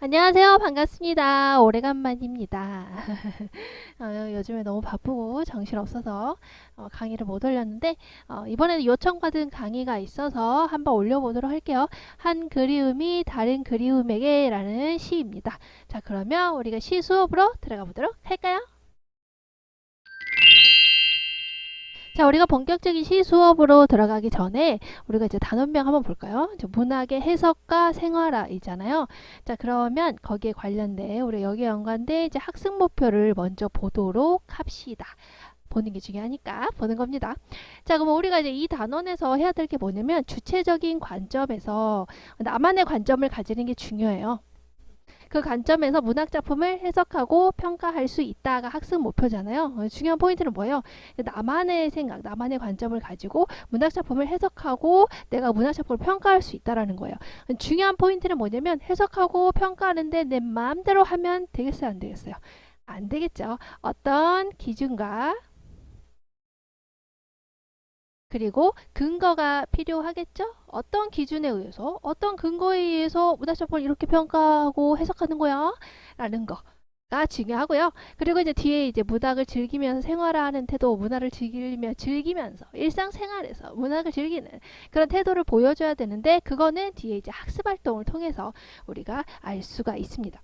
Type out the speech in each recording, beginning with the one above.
안녕하세요. 반갑습니다. 오래간만입니다. 요즘에 너무 바쁘고 정신없어서 강의를 못 올렸는데 이번에는 요청받은 강의가 있어서 한번 올려보도록 할게요. 한 그리움이 다른 그리움에게 라는 시입니다. 자, 그러면 우리가 시 수업으로 들어가 보도록 할까요? 자, 우리가 본격적인 시 수업으로 들어가기 전에 우리가 이제 단원명 한번 볼까요? 이제 문학의 해석과 생활화 있잖아요. 자, 그러면 거기에 관련된 우리 여기에 연관된 이제 학습 목표를 먼저 보도록 합시다. 보는 게 중요하니까 보는 겁니다. 자, 그럼 우리가 이제 이 단원에서 해야 될 게 뭐냐면 주체적인 관점에서 나만의 관점을 가지는 게 중요해요. 그 관점에서 문학작품을 해석하고 평가할 수 있다가 학습 목표잖아요. 중요한 포인트는 뭐예요? 나만의 생각, 나만의 관점을 가지고 문학작품을 해석하고 내가 문학작품을 평가할 수 있다라는 거예요. 중요한 포인트는 뭐냐면 해석하고 평가하는데 내 마음대로 하면 되겠어요? 안 되겠어요? 안 되겠죠. 어떤 기준과 그리고 근거가 필요하겠죠? 어떤 기준에 의해서, 어떤 근거에 의해서 문학작품을 이렇게 평가하고 해석하는 거야? 라는 거가 중요하고요. 그리고 이제 뒤에 이제 문학을 즐기면서 생활하는 태도, 문학을 즐기면서 일상생활에서 문학을 즐기는 그런 태도를 보여줘야 되는데 그거는 뒤에 이제 학습 활동을 통해서 우리가 알 수가 있습니다.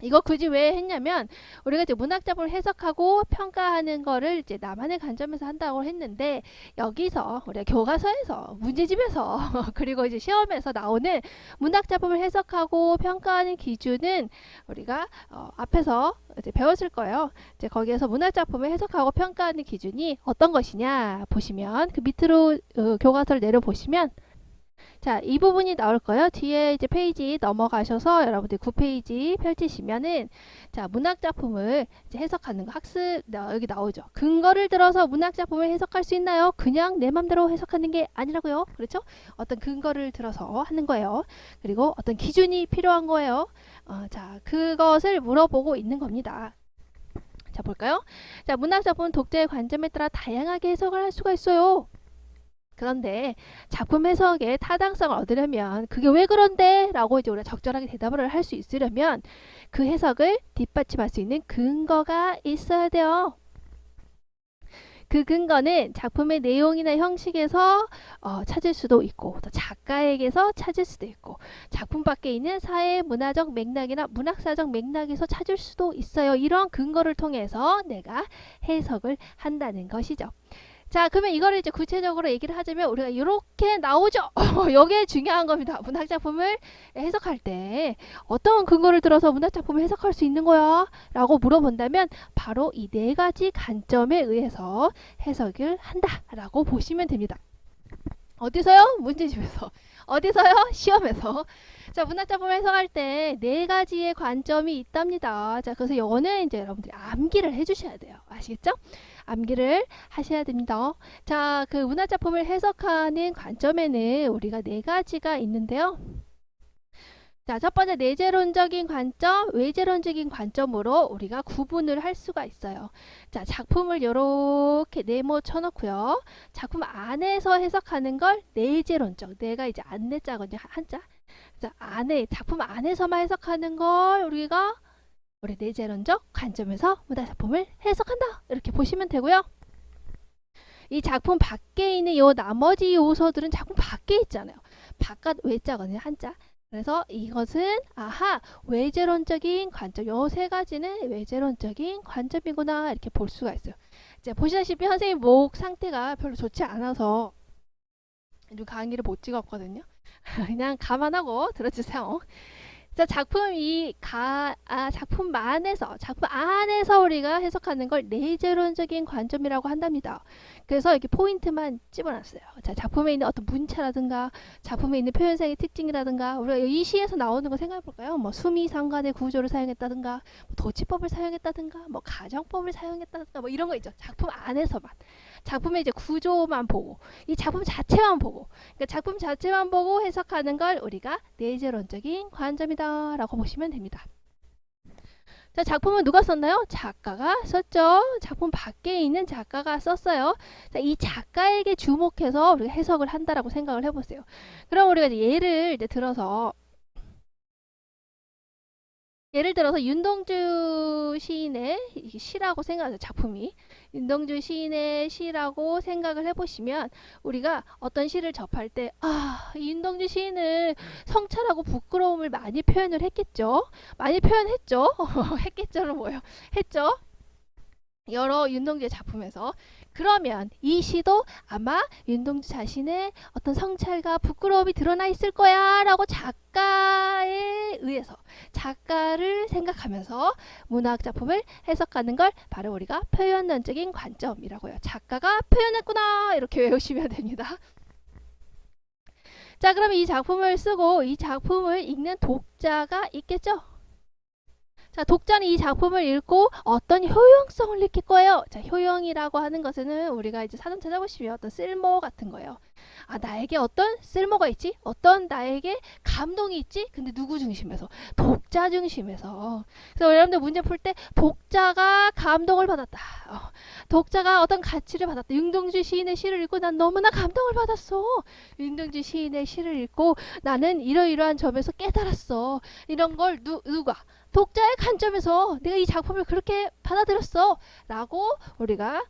이거 굳이 왜 했냐면 우리가 이제 문학작품을 해석하고 평가하는 거를 이제 나만의 관점에서 한다고 했는데 여기서 우리가 교과서에서 문제집에서 그리고 이제 시험에서 나오는 문학작품을 해석하고 평가하는 기준은 우리가 앞에서 이제 배웠을 거예요. 이제 거기에서 문학작품을 해석하고 평가하는 기준이 어떤 것이냐 보시면 그 밑으로 교과서를 내려 보시면 자, 이 부분이 나올 거예요. 뒤에 이제 페이지 넘어가셔서 여러분들 9페이지 펼치시면은 자, 문학작품을 이제 해석하는 거 학습 여기 나오죠. 근거를 들어서 문학작품을 해석할 수 있나요? 그냥 내 맘대로 해석하는 게 아니라고요. 그렇죠? 어떤 근거를 들어서 하는 거예요. 그리고 어떤 기준이 필요한 거예요. 자, 그것을 물어보고 있는 겁니다. 자, 볼까요? 자, 문학작품은 독자의 관점에 따라 다양하게 해석을 할 수가 있어요. 그런데 작품 해석의 타당성을 얻으려면 그게 왜 그런데? 라고 이제 우리가 적절하게 대답을 할 수 있으려면 그 해석을 뒷받침할 수 있는 근거가 있어야 돼요. 그 근거는 작품의 내용이나 형식에서 찾을 수도 있고 또 작가에게서 찾을 수도 있고 작품 밖에 있는 사회 문화적 맥락이나 문학사적 맥락에서 찾을 수도 있어요. 이런 근거를 통해서 내가 해석을 한다는 것이죠. 자, 그러면 이거를 이제 구체적으로 얘기를 하자면 우리가 이렇게 나오죠. 이게 중요한 겁니다. 문학작품을 해석할 때 어떤 근거를 들어서 문학작품을 해석할 수 있는 거야? 라고 물어본다면 바로 이 네 가지 관점에 의해서 해석을 한다라고 보시면 됩니다. 어디서요? 문제집에서. 어디서요? 시험에서. 자, 문학작품 해석할 때 네 가지의 관점이 있답니다. 자, 그래서 이거는 이제 여러분들이 암기를 해주셔야 돼요. 아시겠죠? 암기를 하셔야 됩니다. 자, 그 문학작품을 해석하는 관점에는 우리가 네 가지가 있는데요. 자, 첫 번째 내재론적인 관점, 외재론적인 관점으로 우리가 구분을 할 수가 있어요. 자, 작품을 이렇게 네모 쳐놓고요. 작품 안에서 해석하는 걸 내재론적, 내가 이제 안내자거든요. 한자. 자, 안에 작품 안에서만 해석하는 걸 우리가 우리 내재론적 관점에서 문학작품을 해석한다. 이렇게 보시면 되고요. 이 작품 밖에 있는 요 나머지 요소들은 작품 밖에 있잖아요. 바깥 외자거든요. 한자. 그래서 이것은 외재론적인 관점 요 세 가지는 외재론적인 관점이구나 이렇게 볼 수가 있어요. 이제 보시다시피 선생님 목 상태가 별로 좋지 않아서 좀 강의를 못 찍었거든요. 그냥 감안하고 들어주세요. 자, 작품 안에서 우리가 해석하는 걸 내재론적인 관점이라고 한답니다. 그래서 이렇게 포인트만 집어놨어요. 자, 작품에 있는 어떤 문체라든가 작품에 있는 표현상의 특징이라든가 우리가 이 시에서 나오는 거 생각해 볼까요? 뭐 수미상관의 구조를 사용했다든가 뭐 도치법을 사용했다든가 뭐 가정법을 사용했다든가 뭐 이런 거 있죠. 작품 안에서만. 작품의 이제 구조만 보고 이 작품 자체만 보고 그러니까 작품 자체만 보고 해석하는 걸 우리가 내재론적인 관점이다 라고 보시면 됩니다. 자, 작품은 누가 썼나요? 작가가 썼죠. 작품 밖에 있는 작가가 썼어요. 자, 이 작가에게 주목해서 우리가 해석을 한다라고 생각을 해보세요. 그럼 우리가 이제 예를 이제 들어서 예를 들어서 윤동주 시인의 시라고 생각하죠. 작품이 윤동주 시인의 시라고 생각을 해보시면 우리가 어떤 시를 접할 때 윤동주 시인은 성찰하고 부끄러움을 많이 표현을 했겠죠. 많이 표현했죠. 했겠죠는 뭐예요? 했죠. 여러 윤동주의 작품에서. 그러면 이 시도 아마 윤동주 자신의 어떤 성찰과 부끄러움이 드러나 있을 거야 라고 작가에 의해서 작가를 생각하면서 문학 작품을 해석하는 걸 바로 우리가 표현론적인 관점이라고 해요. 작가가 표현했구나 이렇게 외우시면 됩니다. 자, 그럼 이 작품을 쓰고 이 작품을 읽는 독자가 있겠죠? 자, 독자는 이 작품을 읽고 어떤 효용성을 느낄 거예요. 자, 효용이라고 하는 것은 우리가 이제 사전 찾아보시면 어떤 쓸모 같은 거예요. 나에게 어떤 쓸모가 있지? 어떤 나에게 감동이 있지? 근데 누구 중심에서? 독자 중심에서. 그래서 여러분들 문제 풀 때 독자가 감동을 받았다. 독자가 어떤 가치를 받았다. 윤동주 시인의 시를 읽고 난 너무나 감동을 받았어. 윤동주 시인의 시를 읽고 나는 이러이러한 점에서 깨달았어. 이런 걸 누가? 독자의 관점에서 내가 이 작품을 그렇게 받아들였어 라고 우리가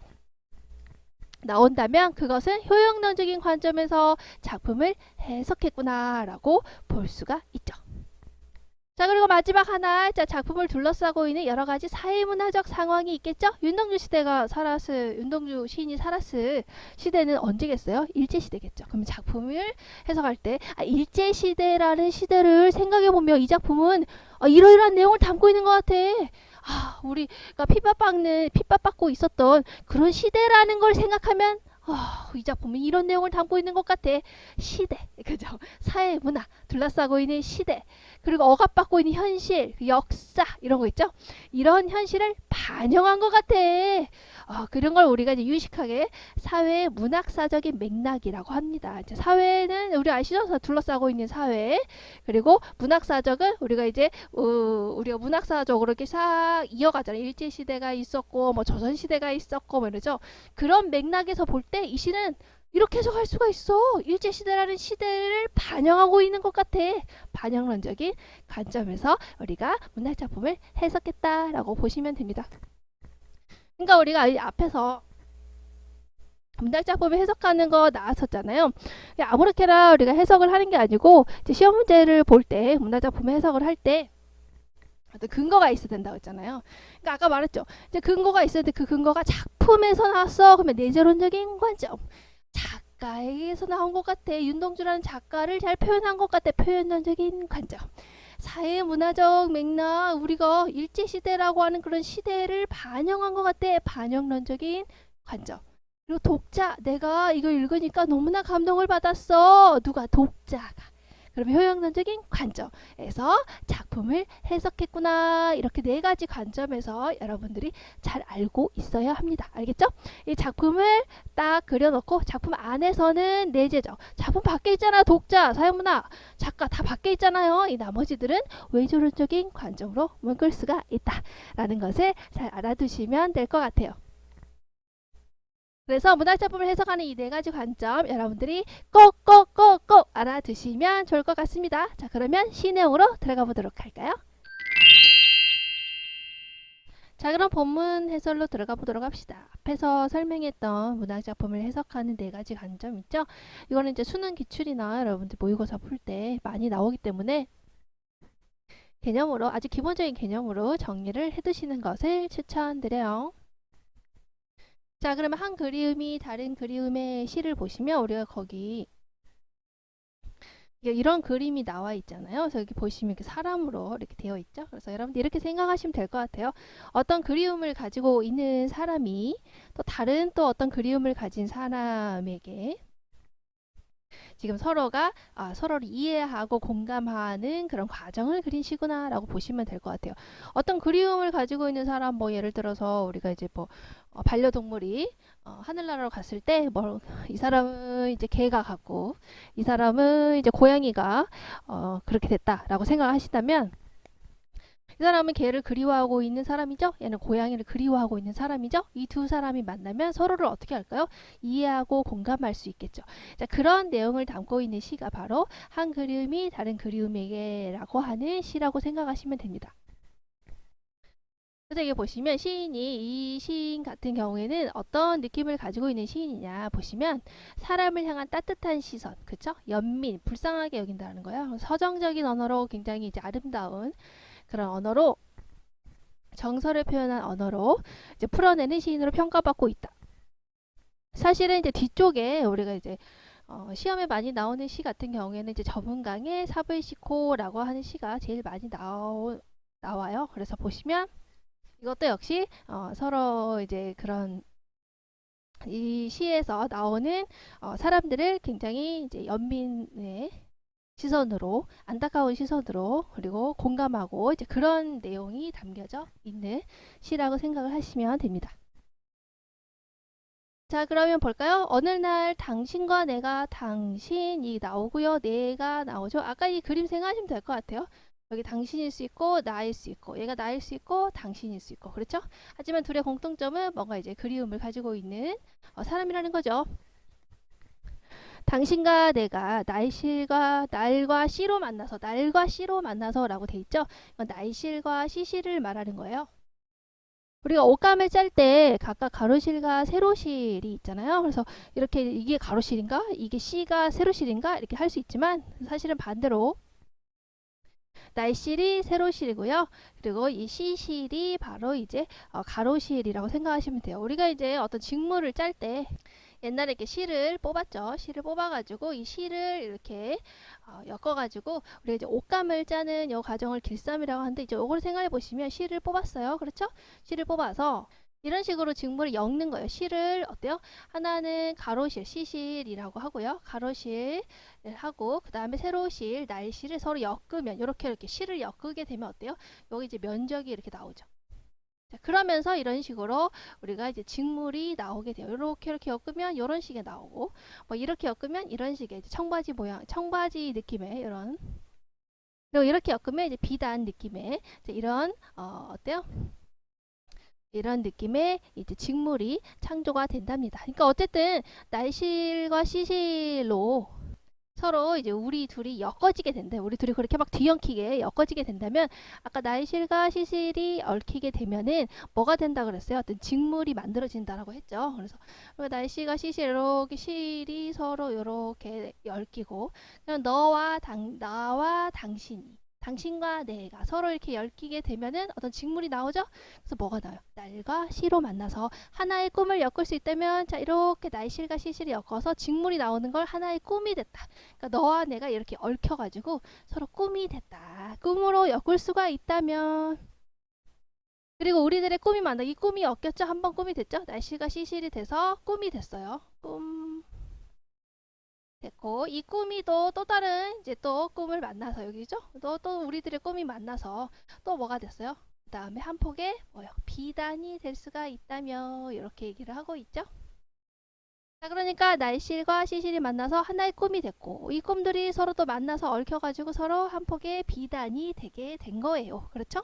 나온다면 그것은 효용론적인 관점에서 작품을 해석했구나 라고 볼 수가 있죠. 자, 그리고 마지막 하나, 자, 작품을 둘러싸고 있는 여러 가지 사회문화적 상황이 있겠죠. 윤동주 시인이 살았을 시대는 언제겠어요? 일제시대겠죠. 그럼 작품을 해석할 때 일제시대라는 시대를 생각해보면 이 작품은 이러이러한 내용을 담고 있는 것 같아. 우리가 핍박받고 있었던 그런 시대라는 걸 생각하면 이 작품은 이런 내용을 담고 있는 것 같아. 시대, 그죠? 사회, 문화, 둘러싸고 있는 시대, 그리고 억압받고 있는 현실, 역사 이런 거 있죠? 이런 현실을 반영한 것 같아. 그런 걸 우리가 이제 유식하게 사회 문학사적인 맥락이라고 합니다. 이제 사회는 우리 아시죠? 둘러싸고 있는 사회. 그리고 문학사적은 우리가 이제 우리가 문학사적으로 이렇게 싹 이어가잖아요. 일제 시대가 있었고, 뭐 조선 시대가 있었고, 뭐 이러죠. 그런 맥락에서 볼 때 이 시는 이렇게 해석할 수가 있어. 일제시대라는 시대를 반영하고 있는 것 같아. 반영론적인 관점에서 우리가 문학작품을 해석했다라고 보시면 됩니다. 그러니까 우리가 앞에서 문학작품을 해석하는 거 나왔었잖아요. 아무렇게나 우리가 해석을 하는 게 아니고 이제 시험 문제를 볼 때 문학작품 해석을 할 때 어떤 근거가 있어야 된다고 했잖아요. 그러니까 아까 말했죠. 이제 근거가 있어야 돼. 그 근거가 작품에서 나왔어. 그러면 내재론적인 관점. 작가에게서 나온 것 같아. 윤동주라는 작가를 잘 표현한 것 같아. 표현론적인 관점. 사회문화적 맥락, 우리가 일제시대라고 하는 그런 시대를 반영한 것 같아. 반영론적인 관점. 그리고 독자, 내가 이거 읽으니까 너무나 감동을 받았어. 누가? 독자가. 그럼 효용론적인 관점에서 작품을 해석했구나. 이렇게 네 가지 관점에서 여러분들이 잘 알고 있어야 합니다. 알겠죠? 이 작품을 딱 그려놓고 작품 안에서는 내재적. 작품 밖에 있잖아. 독자, 사회문화, 작가 다 밖에 있잖아요. 이 나머지들은 외조론적인 관점으로 묶을 수가 있다라는 것을 잘 알아두시면 될 것 같아요. 그래서 문학작품을 해석하는 이 네 가지 관점 여러분들이 꼭 알아두시면 좋을 것 같습니다. 자, 그러면 시 내용으로 들어가 보도록 할까요? 자, 그럼 본문 해설로 들어가 보도록 합시다. 앞에서 설명했던 문학작품을 해석하는 네 가지 관점 있죠? 이거는 이제 수능 기출이나 여러분들 모의고사 풀 때 많이 나오기 때문에 개념으로, 아주 기본적인 개념으로 정리를 해두시는 것을 추천드려요. 자, 그러면 한 그리움이 다른 그리움의 시를 보시면 우리가 거기 이런 그림이 나와 있잖아요. 그래서 여기 보시면 이렇게 사람으로 이렇게 되어 있죠. 그래서 여러분들 이렇게 생각하시면 될 것 같아요. 어떤 그리움을 가지고 있는 사람이 또 다른 또 어떤 그리움을 가진 사람에게 지금 서로가 서로를 이해하고 공감하는 그런 과정을 그린 시구나 라고 보시면 될 것 같아요. 어떤 그리움을 가지고 있는 사람, 뭐 예를 들어서 우리가 이제 뭐 반려동물이 하늘나라로 갔을 때 뭐 이 사람은 이제 개가 갔고 이 사람은 이제 고양이가 그렇게 됐다라고 생각하시다면 이 사람은 개를 그리워하고 있는 사람이죠. 얘는 고양이를 그리워하고 있는 사람이죠. 이 두 사람이 만나면 서로를 어떻게 할까요? 이해하고 공감할 수 있겠죠. 자, 그런 내용을 담고 있는 시가 바로 한 그리움이 다른 그리움에게 라고 하는 시라고 생각하시면 됩니다. 그래서 이게 보시면 시인이 이 시인 같은 경우에는 어떤 느낌을 가지고 있는 시인이냐 보시면 사람을 향한 따뜻한 시선, 그쵸? 연민, 불쌍하게 여긴다는 거예요. 서정적인 언어로 굉장히 이제 아름다운 그런 언어로 정서를 표현한 언어로 이제 풀어내는 시인으로 평가받고 있다. 사실은 이제 뒤쪽에 우리가 이제 시험에 많이 나오는 시 같은 경우에는 이제 저문강의 사불시코라고 하는 시가 제일 많이 나와요. 그래서 보시면 이것도 역시 서로 이제 그런 이 시에서 나오는 사람들을 굉장히 이제 연민의 시선으로, 안타까운 시선으로, 그리고 공감하고 이제 그런 내용이 담겨져 있는 시라고 생각을 하시면 됩니다. 자, 그러면 볼까요? 어느 날 당신과 내가, 당신이 나오고요. 내가 나오죠. 아까 이 그림 생각하시면 될 것 같아요. 여기 당신일 수 있고 나일 수 있고 얘가 나일 수 있고 당신일 수 있고 그렇죠? 하지만 둘의 공통점은 뭔가 이제 그리움을 가지고 있는 사람이라는 거죠. 당신과 내가 날과 시로 만나서 라고 돼 있죠. 이건 날실과 시실을 말하는 거예요. 우리가 옷감을 짤 때 각각 가로실과 세로실이 있잖아요. 그래서 이렇게 이게 가로실인가? 이게 시가 세로실인가? 이렇게 할 수 있지만 사실은 반대로 날실이 세로실이고요. 그리고 이 시실이 바로 이제 가로실이라고 생각하시면 돼요. 우리가 이제 어떤 직물을 짤 때 옛날에 이렇게 실을 뽑았죠. 실을 뽑아가지고 이 실을 이렇게 엮어가지고 우리가 이제 옷감을 짜는 이 과정을 길쌈이라고 하는데 이제 이걸 생각해 보시면 실을 뽑았어요. 그렇죠? 실을 뽑아서 이런 식으로 직물을 엮는 거예요. 실을 어때요? 하나는 가로실, 시실이라고 하고요. 가로실을 하고 그 다음에 세로실, 날실을 서로 엮으면 이렇게 실을 엮게 되면 어때요? 여기 이제 면적이 이렇게 나오죠. 자, 그러면서 이런 식으로 우리가 이제 직물이 나오게 돼요. 이렇게 엮으면 이런 식의 나오고 뭐 이렇게 엮으면 이런 식의 이제 청바지 모양, 청바지 느낌의 이런 그리고 이렇게 엮으면 이제 비단 느낌의 이런 어때요? 이런 느낌의 이제 직물이 창조가 된답니다. 그러니까 어쨌든 날실과 시실로 서로 이제 우리 둘이 엮어지게 된다. 우리 둘이 그렇게 막 뒤엉키게 엮어지게 된다면 아까 날실과 시실이 얽히게 되면은 뭐가 된다 그랬어요? 어떤 직물이 만들어진다라고 했죠. 그래서 날실과 시실 이렇게 실이 서로 이렇게 얽히고 그냥 나와 당신이 당신과 내가 서로 이렇게 엮이게 되면은 어떤 직물이 나오죠? 그래서 뭐가 나요? 날과 시로 만나서 하나의 꿈을 엮을 수 있다면 자 이렇게 날실과 시실이 엮어서 직물이 나오는 걸 하나의 꿈이 됐다. 그러니까 너와 내가 이렇게 얽혀가지고 서로 꿈이 됐다. 꿈으로 엮을 수가 있다면 그리고 우리들의 꿈이 많다. 이 꿈이 엮였죠? 한번 꿈이 됐죠? 날실과 시실이 돼서 꿈이 됐어요. 꿈 됐고 이 꿈이 또 다른 이제 또 꿈을 만나서 여기죠? 또 우리들의 꿈이 만나서 또 뭐가 됐어요? 그 다음에 한 폭의 뭐요? 비단이 될 수가 있다며 이렇게 얘기를 하고 있죠. 자 그러니까 날실과 시실이 만나서 하나의 꿈이 됐고 이 꿈들이 서로 또 만나서 얽혀가지고 서로 한 폭의 비단이 되게 된 거예요. 그렇죠?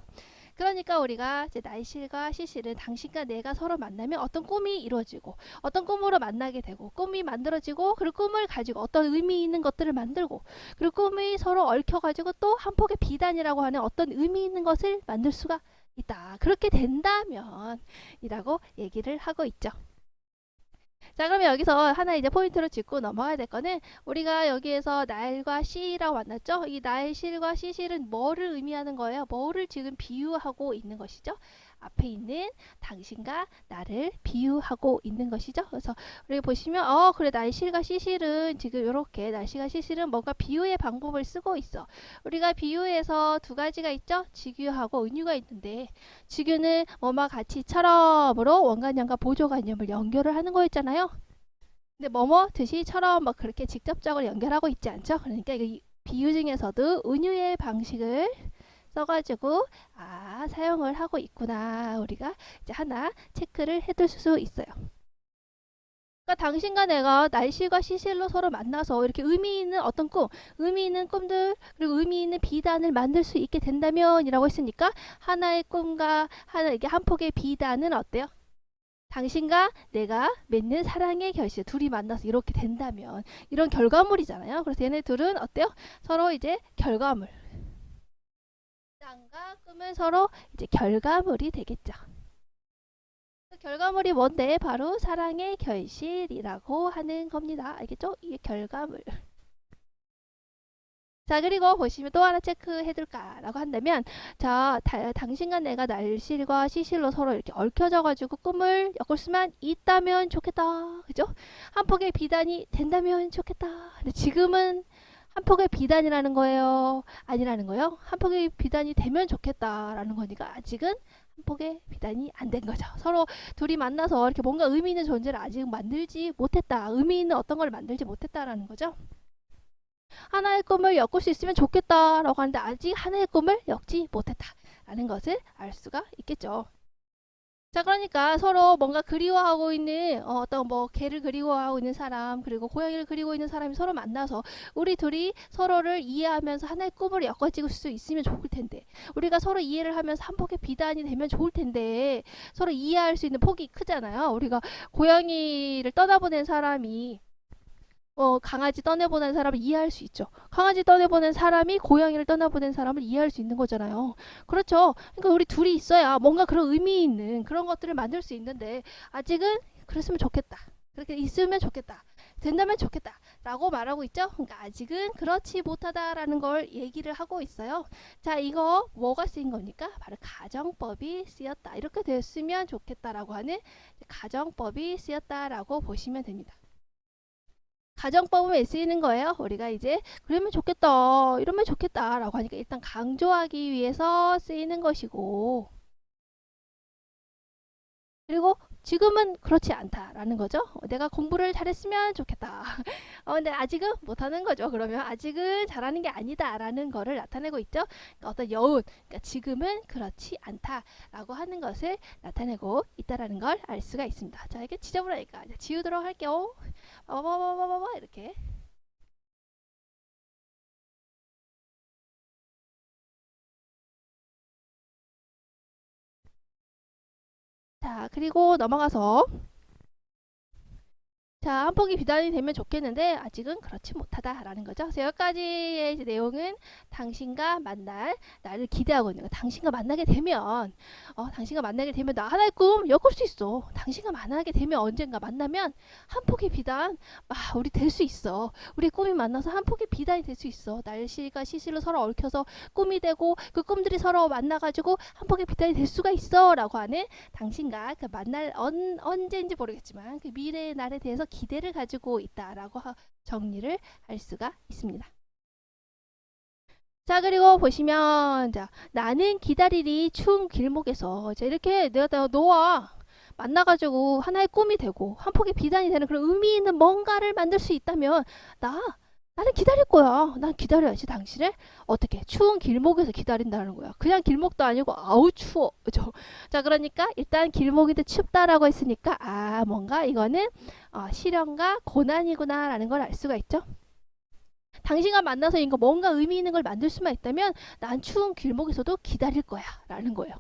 그러니까 우리가 이제 날실과 시실은 당신과 내가 서로 만나면 어떤 꿈이 이루어지고 어떤 꿈으로 만나게 되고 꿈이 만들어지고 그리고 꿈을 가지고 어떤 의미 있는 것들을 만들고 그리고 꿈이 서로 얽혀가지고 또 한 폭의 비단이라고 하는 어떤 의미 있는 것을 만들 수가 있다. 그렇게 된다면 이라고 얘기를 하고 있죠. 자 그러면 여기서 하나 이제 포인트로 짚고 넘어가야 될 거는 우리가 여기에서 날과 시라고 만났죠. 이 날, 실과 시실은 뭐를 의미하는 거예요? 뭐를 지금 비유하고 있는 것이죠? 앞에 있는 당신과 나를 비유하고 있는 것이죠. 그래서 우리 보시면 그래 날실과 시실은 지금 이렇게 날씨가 시실은 뭔가 비유의 방법을 쓰고 있어. 우리가 비유에서 두 가지가 있죠. 직유하고 은유가 있는데 직유는 뭐뭐 같이처럼으로 원관념과 보조관념을 연결을 하는 거였잖아요. 근데 뭐뭐 듯이처럼 막 그렇게 직접적으로 연결하고 있지 않죠. 그러니까 이 비유 중에서도 은유의 방식을 써가지고 사용을 하고 있구나 우리가 이제 하나 체크를 해둘 수 있어요. 그러니까 당신과 내가 날실과 시실로 서로 만나서 이렇게 의미 있는 어떤 꿈, 의미 있는 꿈들 그리고 의미 있는 비단을 만들 수 있게 된다면 이라고 했으니까 하나의 꿈과 이게 한 폭의 비단은 어때요? 당신과 내가 맺는 사랑의 결실 둘이 만나서 이렇게 된다면 이런 결과물이잖아요. 그래서 얘네 둘은 어때요? 서로 이제 결과물 꿈은 서로 이제 결과물이 되겠죠. 그 결과물이 뭔데? 바로 사랑의 결실이라고 하는 겁니다. 알겠죠? 이게 결과물. 자, 그리고 보시면 또 하나 체크해둘까라고 한다면, 자, 당신과 내가 날실과 시실로 서로 이렇게 얽혀져가지고 꿈을 엮을 수만 있다면 좋겠다. 그죠? 한 폭의 비단이 된다면 좋겠다. 근데 지금은 한 폭의 비단이라는 거예요? 아니라는 거예요? 한 폭의 비단이 되면 좋겠다라는 거니까 아직은 한 폭의 비단이 안 된 거죠. 서로 둘이 만나서 이렇게 뭔가 의미 있는 존재를 아직 만들지 못했다. 의미 있는 어떤 걸 만들지 못했다라는 거죠. 하나의 꿈을 엮을 수 있으면 좋겠다라고 하는데 아직 하나의 꿈을 엮지 못했다라는 것을 알 수가 있겠죠. 자, 그러니까 서로 뭔가 그리워하고 있는 어떤 뭐 개를 그리워하고 있는 사람 그리고 고양이를 그리고 있는 사람이 서로 만나서 우리 둘이 서로를 이해하면서 하나의 꿈을 엮어지고 수 있으면 좋을 텐데 우리가 서로 이해를 하면서 한 폭의 비단이 되면 좋을 텐데 서로 이해할 수 있는 폭이 크잖아요. 우리가 고양이를 떠나보낸 사람이 강아지 떠내보낸 사람을 이해할 수 있죠. 강아지 떠내보낸 사람이 고양이를 떠나보낸 사람을 이해할 수 있는 거잖아요. 그렇죠. 그러니까 우리 둘이 있어야 뭔가 그런 의미 있는 그런 것들을 만들 수 있는데 아직은 그랬으면 좋겠다. 그렇게 있으면 좋겠다. 된다면 좋겠다. 라고 말하고 있죠. 그러니까 아직은 그렇지 못하다라는 걸 얘기를 하고 있어요. 자, 이거 뭐가 쓰인 겁니까? 바로 가정법이 쓰였다. 이렇게 됐으면 좋겠다라고 하는 가정법이 쓰였다라고 보시면 됩니다. 가정법은 왜 쓰이는 거예요? 우리가 이제 그러면 좋겠다, 이러면 좋겠다 라고 하니까 일단 강조하기 위해서 쓰이는 것이고 그리고 지금은 그렇지 않다라는 거죠. 내가 공부를 잘했으면 좋겠다. 근데 아직은 못하는 거죠. 그러면 아직은 잘하는 게 아니다라는 거를 나타내고 있죠. 그러니까 어떤 여운, 그러니까 지금은 그렇지 않다라고 하는 것을 나타내고 있다라는 걸 알 수가 있습니다. 자, 이게 지저분하니까 이제 지우도록 할게요. 이렇게. 자, 그리고 넘어가서 자, 한 폭이 비단이 되면 좋겠는데 아직은 그렇지 못하다라는 거죠. 그래서 여기까지의 이제 내용은 당신과 만날 나를 기대하고 있는 거. 당신과 만나게 되면 나 하나의 꿈 엮을 수 있어. 당신과 만나게 되면 언젠가 만나면 한 폭의 비단, 우리 될 수 있어. 우리 꿈이 만나서 한 폭의 비단이 될 수 있어. 날씨가 시실로 서로 얽혀서 꿈이 되고 그 꿈들이 서로 만나가지고 한 폭의 비단이 될 수가 있어라고 하는 당신과 그 만날 언제인지 모르겠지만 그 미래의 날에 대해서 기대를 가지고 있다라고 정리를 할 수가 있습니다. 자, 그리고 보시면 자, 나는 기다리리 추운 길목에서 자, 이렇게 내가 너와 만나가지고 하나의 꿈이 되고 한 폭의 비단이 되는 그런 의미 있는 뭔가를 만들 수 있다면 나는 기다릴 거야. 난 기다려야지 당신을. 어떻게? 추운 길목에서 기다린다는 거야. 그냥 길목도 아니고 아우 추워. 그죠? 자, 그러니까 일단 길목인데 춥다라고 했으니까 뭔가 이거는 시련과 고난이구나 라는 걸 알 수가 있죠. 당신과 만나서 이거 뭔가 의미 있는 걸 만들 수만 있다면 난 추운 길목에서도 기다릴 거야 라는 거예요.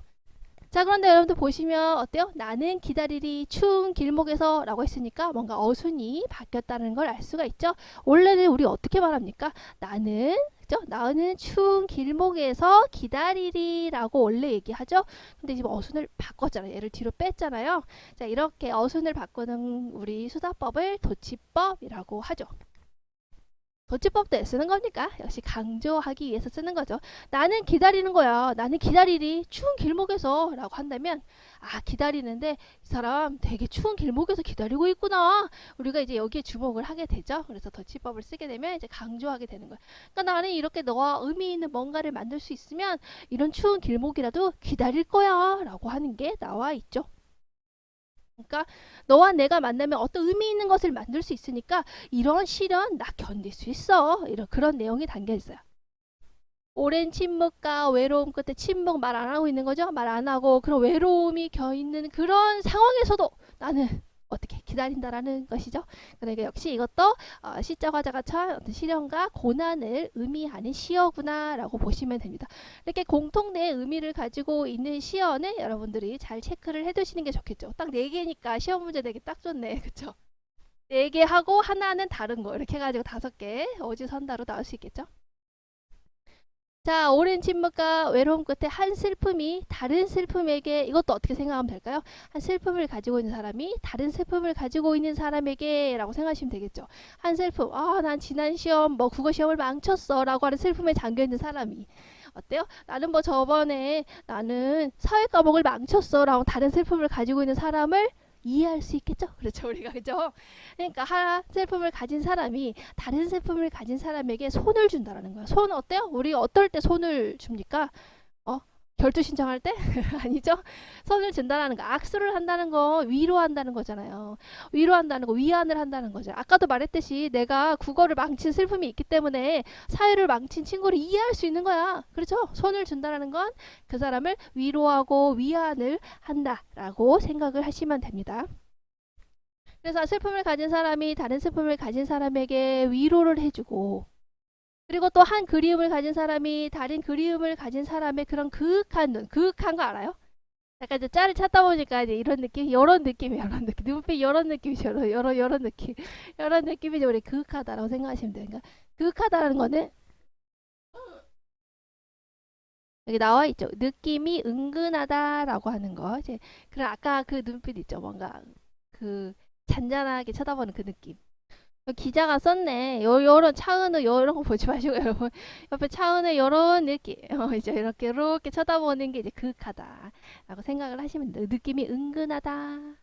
자, 그런데 여러분들 보시면 어때요? 나는 기다리리 추운 길목에서 라고 했으니까 뭔가 어순이 바뀌었다는 걸 알 수가 있죠. 원래는 우리 어떻게 말합니까? 나는 그죠? 나는 추운 길목에서 기다리리 라고 원래 얘기하죠. 근데 지금 어순을 바꿨잖아요. 얘를 뒤로 뺐잖아요. 자, 이렇게 어순을 바꾸는 우리 수다법을 도치법이라고 하죠. 도치법도 왜 쓰는 겁니까? 역시 강조하기 위해서 쓰는 거죠. 나는 기다리는 거야. 나는 기다리리 추운 길목에서 라고 한다면 기다리는데 이 사람 되게 추운 길목에서 기다리고 있구나. 우리가 이제 여기에 주목을 하게 되죠. 그래서 도치법을 쓰게 되면 이제 강조하게 되는 거야. 그러니까 나는 이렇게 너와 의미 있는 뭔가를 만들 수 있으면 이런 추운 길목이라도 기다릴 거야 라고 하는 게 나와 있죠. 그러니까 너와 내가 만나면 어떤 의미 있는 것을 만들 수 있으니까 이런 시련 나 견딜 수 있어. 이런 그런 내용이 담겨 있어요. 오랜 침묵과 외로움 끝에 침묵 말 안 하고 있는 거죠. 말 안 하고 그런 외로움이 겨 있는 그런 상황에서도 나는 어떻게 기다린다라는 것이죠. 그러니까 역시 이것도 시적 화자가 처한 어떤 시련과 고난을 의미하는 시어구나라고 보시면 됩니다. 이렇게 공통된 의미를 가지고 있는 시어는 여러분들이 잘 체크를 해두시는 게 좋겠죠. 딱 4개니까 시험 문제 되기 딱 좋네. 그쵸? 4개 하고 하나는 다른 거 이렇게 해가지고 5개 오지선다로 나올 수 있겠죠. 자, 오랜 침묵과 외로움 끝에 한 슬픔이 다른 슬픔에게, 이것도 어떻게 생각하면 될까요? 한 슬픔을 가지고 있는 사람이 다른 슬픔을 가지고 있는 사람에게 라고 생각하시면 되겠죠. 한 슬픔, 난 지난 시험 뭐 국어 시험을 망쳤어 라고 하는 슬픔에 잠겨있는 사람이 어때요? 나는 뭐 저번에 나는 사회 과목을 망쳤어 라고 다른 슬픔을 가지고 있는 사람을 이해할 수 있겠죠? 그렇죠, 우리가. 그죠? 그러니까 한 슬픔을 가진 사람이 다른 슬픔을 가진 사람에게 손을 준다라는 거야. 손 어때요? 우리 어떨 때 손을 줍니까? 어? 결투 신청할 때? 아니죠? 손을 준다라는 거, 악수를 한다는 거, 위로한다는 거잖아요. 위로한다는 거, 위안을 한다는 거죠. 아까도 말했듯이 내가 국어를 망친 슬픔이 있기 때문에 사회를 망친 친구를 이해할 수 있는 거야. 그렇죠? 손을 준다라는 건 그 사람을 위로하고 위안을 한다라고 생각을 하시면 됩니다. 그래서 슬픔을 가진 사람이 다른 슬픔을 가진 사람에게 위로를 해주고, 그리고 또 한 그리움을 가진 사람이 다른 그리움을 가진 사람의 그런 그윽한 눈, 그윽한 거 알아요? 약간 이제 짤을 찾다 보니까 이제 이런 느낌, 이런 느낌, 이런 느낌, 눈빛 이런 느낌이죠, 이런 느낌, 이런 느낌이 이제 우리 그윽하다라고 생각하시면 돼요. 그러니까 그윽하다라는 거는 여기 나와 있죠. 느낌이 은근하다라고 하는 거. 이제 그런 아까 그 눈빛 있죠, 뭔가 그 잔잔하게 쳐다보는 그 느낌. 기자가 썼네. 요런 차은우 요런 거 보지 마시고 여러분 옆에 차은우 요런 느낌 이제 이렇게 쳐다보는 게 이제 그윽하다라고 생각을 하시면 돼요. 느낌이 은근하다.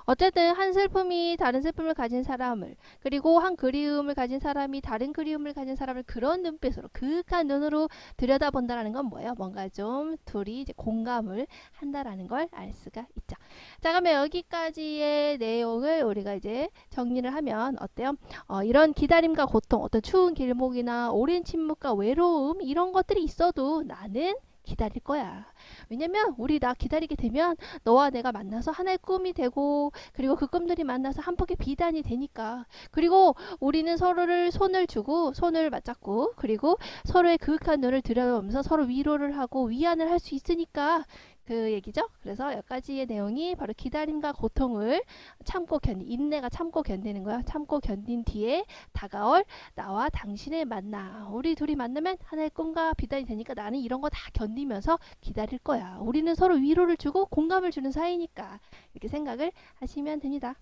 어쨌든 한 슬픔이 다른 슬픔을 가진 사람을, 그리고 한 그리움을 가진 사람이 다른 그리움을 가진 사람을 그런 눈빛으로 그윽한 눈으로 들여다본다라는 건 뭐예요? 뭔가 좀 둘이 이제 공감을 한다라는 걸 알 수가 있죠. 자, 그러면 여기까지의 내용을 우리가 이제 정리를 하면 어때요? 이런 기다림과 고통, 어떤 추운 길목이나 오랜 침묵과 외로움, 이런 것들이 있어도 나는 기다릴 거야. 왜냐면 우리 나 기다리게 되면 너와 내가 만나서 하나의 꿈이 되고, 그리고 그 꿈들이 만나서 한 폭의 비단이 되니까. 그리고 우리는 서로를 손을 주고 손을 맞잡고, 그리고 서로의 그윽한 눈을 들여다보면서 서로 위로를 하고 위안을 할 수 있으니까 그 얘기죠. 그래서 여기까지의 내용이 바로 기다림과 고통을 참고 인내가 참고 견디는 거야. 참고 견딘 뒤에 다가올 나와 당신의 만남. 우리 둘이 만나면 하나의 꿈과 비단이 되니까 나는 이런 거 다 견디면서 기다릴 거야. 우리는 서로 위로를 주고 공감을 주는 사이니까. 이렇게 생각을 하시면 됩니다.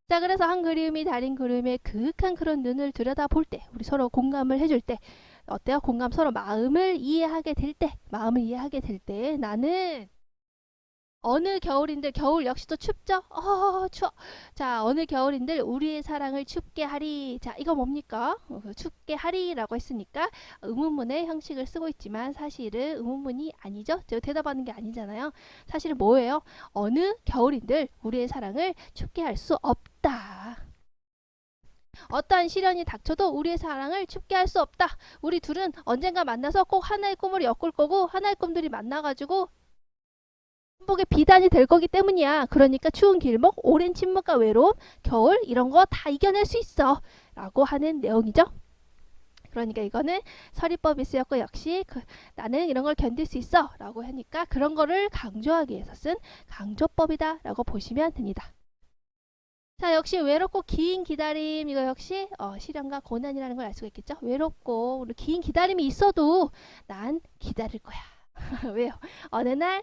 자, 그래서 한 그림이 다른 그림의 그윽한 그런 눈을 들여다볼 때, 우리 서로 공감을 해줄 때, 어때요? 공감, 서로 마음을 이해하게 될 때, 나는 어느 겨울인들, 겨울 역시 또 춥죠? 추워. 자, 어느 겨울인들 우리의 사랑을 춥게 하리. 자, 이거 뭡니까? 춥게 하리라고 했으니까 의문문의 형식을 쓰고 있지만 사실은 의문문이 아니죠? 제가 대답하는 게 아니잖아요. 사실은 뭐예요? 어느 겨울인들 우리의 사랑을 춥게 할 수 없다. 어떠한 시련이 닥쳐도 우리의 사랑을 춥게 할 수 없다. 우리 둘은 언젠가 만나서 꼭 하나의 꿈을 엮을 거고, 하나의 꿈들이 만나가지고 행복의 비단이 될 거기 때문이야. 그러니까 추운 길목, 오랜 침묵과 외로움, 겨울 이런 거 다 이겨낼 수 있어 라고 하는 내용이죠. 그러니까 이거는 서리법이 쓰였고, 역시 나는 이런 걸 견딜 수 있어 라고 하니까 그런 거를 강조하기 위해서 쓴 강조법이다 라고 보시면 됩니다. 자, 역시 외롭고 긴 기다림, 이거 역시 시련과 고난이라는 걸 알 수가 있겠죠. 외롭고 긴 기다림이 있어도 난 기다릴 거야. 왜요? 어느 날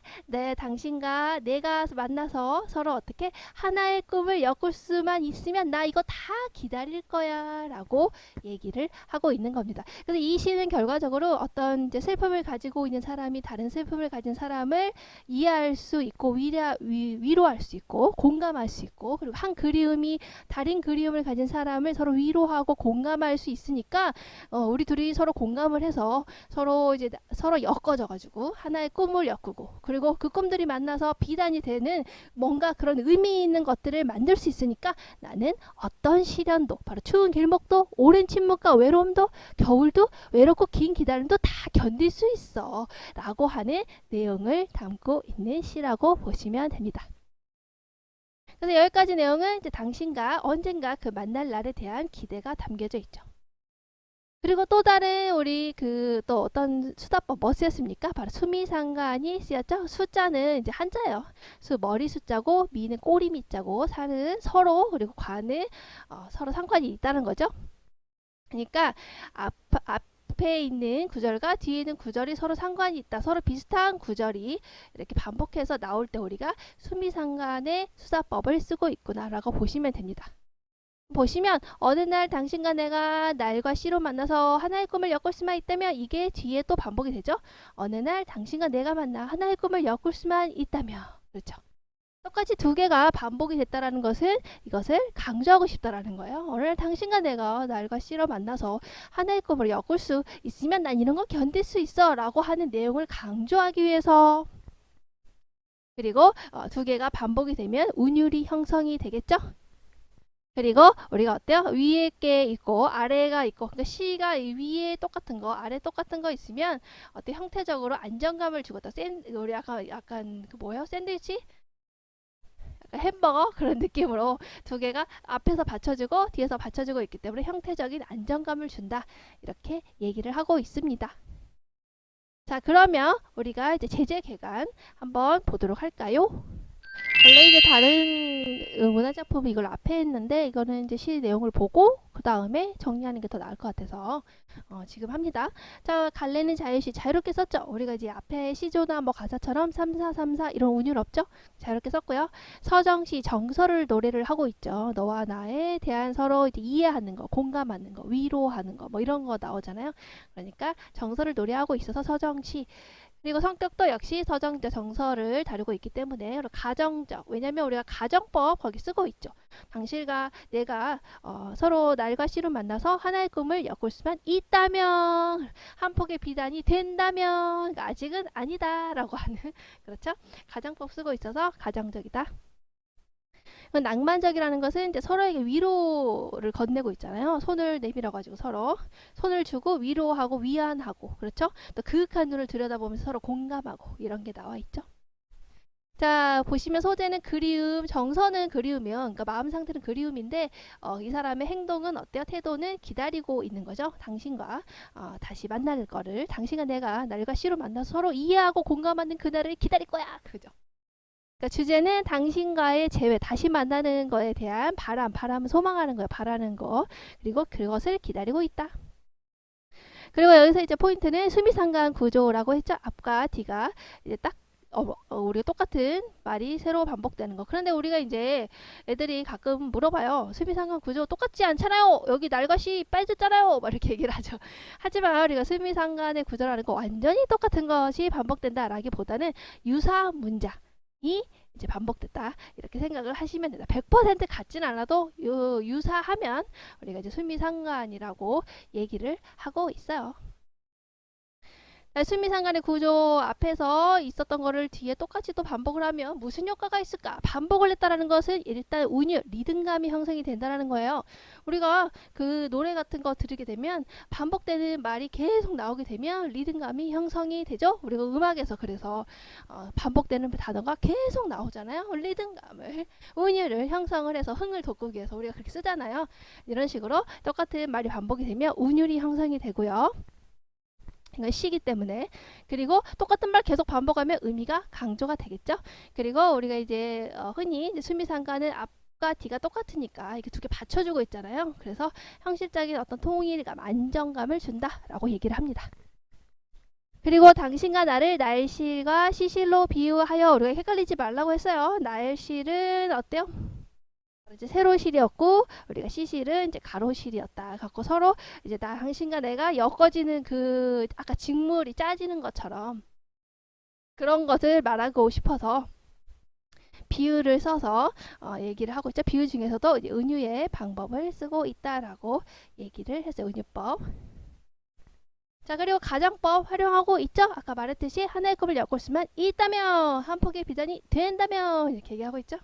당신과 내가 만나서 서로 어떻게 하나의 꿈을 엮을 수만 있으면 나 이거 다 기다릴 거야 라고 얘기를 하고 있는 겁니다. 그래서 이 시는 결과적으로 어떤 이제 슬픔을 가지고 있는 사람이 다른 슬픔을 가진 사람을 이해할 수 있고, 위로할 수 있고, 공감할 수 있고, 그리고 한 그리움이 다른 그리움을 가진 사람을 서로 위로하고 공감할 수 있으니까 우리 둘이 서로 공감을 해서 서로 엮어져 가지고 하나의 꿈을 엮고, 그리고 그 꿈들이 만나서 비단이 되는 뭔가 그런 의미 있는 것들을 만들 수 있으니까 나는 어떤 시련도, 바로 추운 길목도, 오랜 침묵과 외로움도, 겨울도, 외롭고 긴 기다림도 다 견딜 수 있어 라고 하는 내용을 담고 있는 시라고 보시면 됩니다. 그래서 여기까지 내용은 이제 당신과 언젠가 그 만날 날에 대한 기대가 담겨져 있죠. 그리고 또 다른 우리 또 어떤 수다법 뭐 쓰였습니까? 바로 수미상관이 쓰였죠. 숫자는 이제 한자예요. 머리 숫자고, 미는 꼬리 미자고, 산은 서로, 그리고 관은 서로 상관이 있다는 거죠. 그러니까 앞에 있는 구절과 뒤에 있는 구절이 서로 상관이 있다. 서로 비슷한 구절이 이렇게 반복해서 나올 때 우리가 수미상관의 수사법을 쓰고 있구나라고 보시면 됩니다. 보시면 어느 날 당신과 내가 날과 시로 만나서 하나의 꿈을 엮을 수만 있다면 이게 뒤에 또 반복이 되죠. 어느 날 당신과 내가 만나 하나의 꿈을 엮을 수만 있다면 그렇죠. 똑같이 두 개가 반복이 됐다라는 것은 이것을 강조하고 싶다라는 거예요. 어느 날 당신과 내가 날과 시로 만나서 하나의 꿈을 엮을 수 있으면 난 이런 거 견딜 수 있어 라고 하는 내용을 강조하기 위해서 그리고 두 개가 반복이 되면 운율이 형성이 되겠죠. 그리고 우리가 어때요? 위에 게 있고 아래가 있고 그러니까 C가 위에 똑같은 거 아래 똑같은 거 있으면 어때 형태적으로 안정감을 주고 우리 약간 그 뭐예요? 샌드위치? 약간 햄버거 그런 느낌으로 두 개가 앞에서 받쳐주고 뒤에서 받쳐주고 있기 때문에 형태적인 안정감을 준다 이렇게 얘기를 하고 있습니다. 자 그러면 우리가 이제 제재개관 한번 보도록 할까요? 원래 이제 다른 문화작품 이걸 앞에 했는데 이거는 이제 시 내용을 보고 그 다음에 정리하는 게 더 나을 것 같아서 지금 합니다. 자 갈래는 자유시 자유롭게 썼죠. 우리가 이제 앞에 시조나 뭐 가사처럼 3434 이런 운율 없죠. 자유롭게 썼고요. 서정시 정서를 노래를 하고 있죠. 너와 나에 대한 서로 이제 이해하는 거, 공감하는 거, 위로하는 거 뭐 이런 거 나오잖아요. 그러니까 정서를 노래하고 있어서 서정시 그리고 성격도 역시 서정적 정서를 다루고 있기 때문에 가정적 왜냐면 우리가 가정법 거기 쓰고 있죠. 당신과 내가 서로 날과 시로 만나서 하나의 꿈을 엮을 수만 있다면 한 폭의 비단이 된다면 그러니까 아직은 아니다 라고 하는 그렇죠. 가정법 쓰고 있어서 가정적이다. 낭만적이라는 것은 이제 서로에게 위로를 건네고 있잖아요. 손을 내밀어 가지고 서로 손을 주고 위로하고 위안하고 그렇죠. 또 그윽한 눈을 들여다보면서 서로 공감하고 이런 게 나와 있죠. 자 보시면 소재는 그리움, 정서는 그리움이요. 그러니까 마음 상태는 그리움인데 이 사람의 행동은 어때요? 태도는 기다리고 있는 거죠. 당신과 다시 만날 거를 당신과 내가 날과 시로 만나서 서로 이해하고 공감하는 그날을 기다릴 거야. 그죠? 그러니까 주제는 당신과의 재회, 다시 만나는 거에 대한 바람은 소망하는 거예요. 바라는 거. 그리고 그것을 기다리고 있다. 그리고 여기서 이제 포인트는 수미상관 구조라고 했죠. 앞과 뒤가 이제 딱 우리가 똑같은 말이 새로 반복되는 거. 그런데 우리가 이제 애들이 가끔 물어봐요. 수미상관 구조 똑같지 않잖아요. 여기 날과 시 빠졌잖아요. 막 이렇게 얘기를 하죠. 하지만 우리가 수미상관의 구조라는 거 완전히 똑같은 것이 반복된다라기보다는 유사한 문장이 이제 반복됐다 이렇게 생각을 하시면 된다. 100% 같진 않아도 유사하면 우리가 이제 수미상관이라고 얘기를 하고 있어요. 수미상관의 구조 앞에서 있었던 거를 뒤에 똑같이 또 반복을 하면 무슨 효과가 있을까? 반복을 했다라는 것은 일단 운율, 리듬감이 형성이 된다는 거예요. 우리가 그 노래 같은 거 들으게 되면 반복되는 말이 계속 나오게 되면 리듬감이 형성이 되죠. 우리가 음악에서 그래서 반복되는 단어가 계속 나오잖아요. 리듬감을, 운율을 형성을 해서 흥을 돋구기 위해서 우리가 그렇게 쓰잖아요. 이런 식으로 똑같은 말이 반복이 되면 운율이 형성이 되고요. 이건 시기 때문에. 그리고 똑같은 말 계속 반복하면 의미가 강조가 되겠죠. 그리고 우리가 이제 흔히 이제 수미상관은 앞과 뒤가 똑같으니까 이렇게 두 개 받쳐주고 있잖아요. 그래서 형식적인 어떤 통일감, 안정감을 준다라고 얘기를 합니다. 그리고 당신과 나를 날실과 시실로 비유하여 우리가 헷갈리지 말라고 했어요. 날실은 어때요? 이제 세로실이었고 우리가 시실은 이제 가로실이었다. 갖고 서로 이제 당신과 내가 엮어지는 그 아까 직물이 짜지는 것처럼 그런 것을 말하고 싶어서 비유를 써서 얘기를 하고 있죠. 비유 중에서도 이제 은유의 방법을 쓰고 있다라고 얘기를 했어요. 은유법. 자 그리고 가정법 활용하고 있죠. 아까 말했듯이 하나의 컵을 엮을 수만 있다면 한 폭의 비단이 된다면 이렇게 얘기하고 있죠.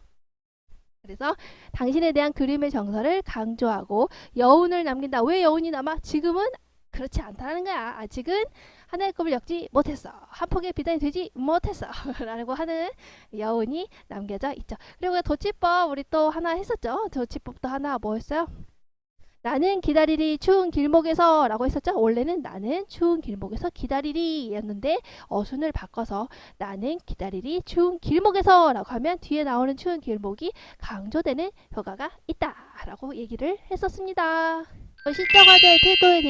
그래서 당신에 대한 그림의 정서를 강조하고 여운을 남긴다. 왜 여운이 남아? 지금은 그렇지 않다는 거야. 아직은 하나의 컵을 엮지 못했어. 한 폭의 비단이 되지 못했어. 라고 하는 여운이 남겨져 있죠. 그리고 도치법 우리 또 하나 했었죠. 도치법도 하나 뭐였어요? 나는 기다리리 추운 길목에서 라고 했었죠. 원래는 나는 추운 길목에서 기다리리 였는데 어순을 바꿔서 나는 기다리리 추운 길목에서 라고 하면 뒤에 나오는 추운 길목이 강조되는 효과가 있다 라고 얘기를 했었습니다. 시적 화자의 태도에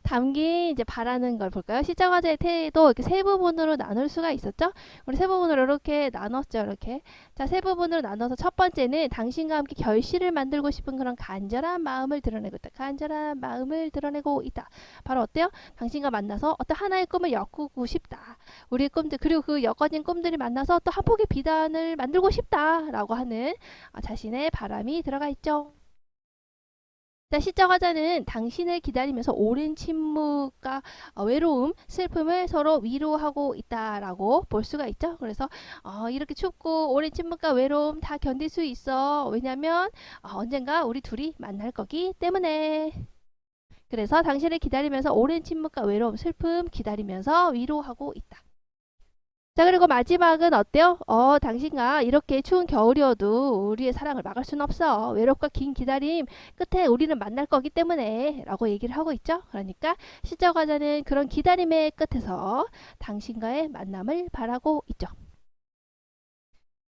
담긴 이제 바라는 걸 볼까요? 시적 화자의 태도 이렇게 세 부분으로 나눌 수가 있었죠? 우리 세 부분으로 이렇게 나눴죠, 이렇게. 자, 세 부분으로 나눠서 첫 번째는 당신과 함께 결실을 만들고 싶은 그런 간절한 마음을 드러내고 있다. 간절한 마음을 드러내고 있다. 바로 어때요? 당신과 만나서 어떤 하나의 꿈을 엮고 싶다. 우리의 꿈들, 그리고 그 엮어진 꿈들이 만나서 또 한 폭의 비단을 만들고 싶다라고 하는 자신의 바람이 들어가 있죠. 자, 시적 화자는 당신을 기다리면서 오랜 침묵과 외로움, 슬픔을 서로 위로하고 있다라고 볼 수가 있죠. 그래서 이렇게 춥고 오랜 침묵과 외로움 다 견딜 수 있어. 왜냐면 언젠가 우리 둘이 만날 거기 때문에. 그래서 당신을 기다리면서 오랜 침묵과 외로움, 슬픔 기다리면서 위로하고 있다. 자, 그리고 마지막은 어때요? 당신과 이렇게 추운 겨울이어도 우리의 사랑을 막을 수는 없어. 외롭고 긴 기다림 끝에 우리는 만날 거기 때문에 라고 얘기를 하고 있죠. 그러니까 시적 화자는 그런 기다림의 끝에서 당신과의 만남을 바라고 있죠.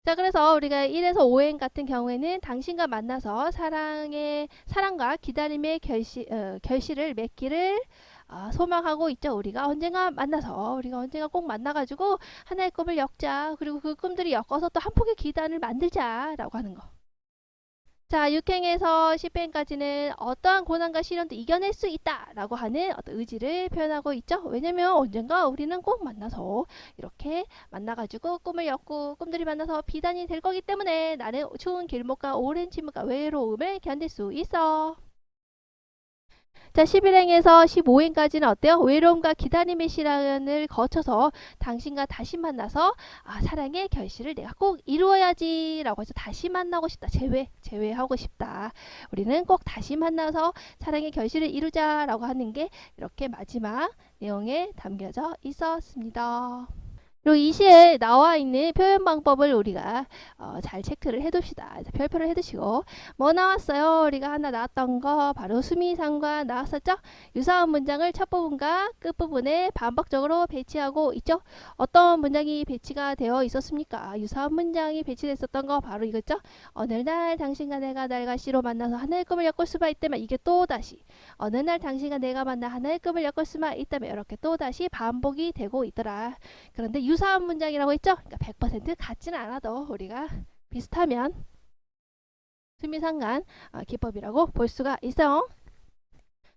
자, 그래서 우리가 1에서 5행 같은 경우에는 당신과 만나서 사랑과 기다림의 결실을 맺기를 소망하고 있죠. 우리가 언젠가 꼭 만나가지고 하나의 꿈을 엮자. 그리고 그 꿈들이 엮어서 또 한 폭의 기단을 만들자라고 하는 거. 자, 6행에서 10행까지는 어떠한 고난과 시련도 이겨낼 수 있다라고 하는 어떤 의지를 표현하고 있죠. 왜냐면 언젠가 우리는 꼭 만나서 이렇게 만나가지고 꿈을 엮고 꿈들이 만나서 비단이 될 거기 때문에 나는 추운 길목과 오랜 침묵과 외로움을 견딜 수 있어. 자, 11행에서 15행까지는 어때요? 외로움과 기다림의 시간을 거쳐서 당신과 다시 만나서 사랑의 결실을 내가 꼭 이루어야지 라고 해서 다시 만나고 싶다. 재회하고 싶다. 우리는 꼭 다시 만나서 사랑의 결실을 이루자 라고 하는 게 이렇게 마지막 내용에 담겨져 있었습니다. 그리고 이 시에 나와 있는 표현 방법을 우리가 잘 체크를 해둡시다. 별표를 해두시고 뭐 나왔어요? 우리가 하나 나왔던 거 바로 수미상관 나왔었죠? 유사한 문장을 첫 부분과 끝 부분에 반복적으로 배치하고 있죠? 어떤 문장이 배치가 되어 있었습니까? 유사한 문장이 배치됐었던 거 바로 이거죠? 어느 날 당신과 내가 날과 시로 만나서 하나의 꿈을 엮을 수가 있다면 이게 또다시 어느 날 당신과 내가 만나 하나의 꿈을 엮을 수만 있다면 이렇게 또다시 반복이 되고 있더라. 그런데 유사한 문장이라고 했죠? 그러니까 100% 같지는 않아도 우리가 비슷하면 수미상관 기법이라고 볼 수가 있어요.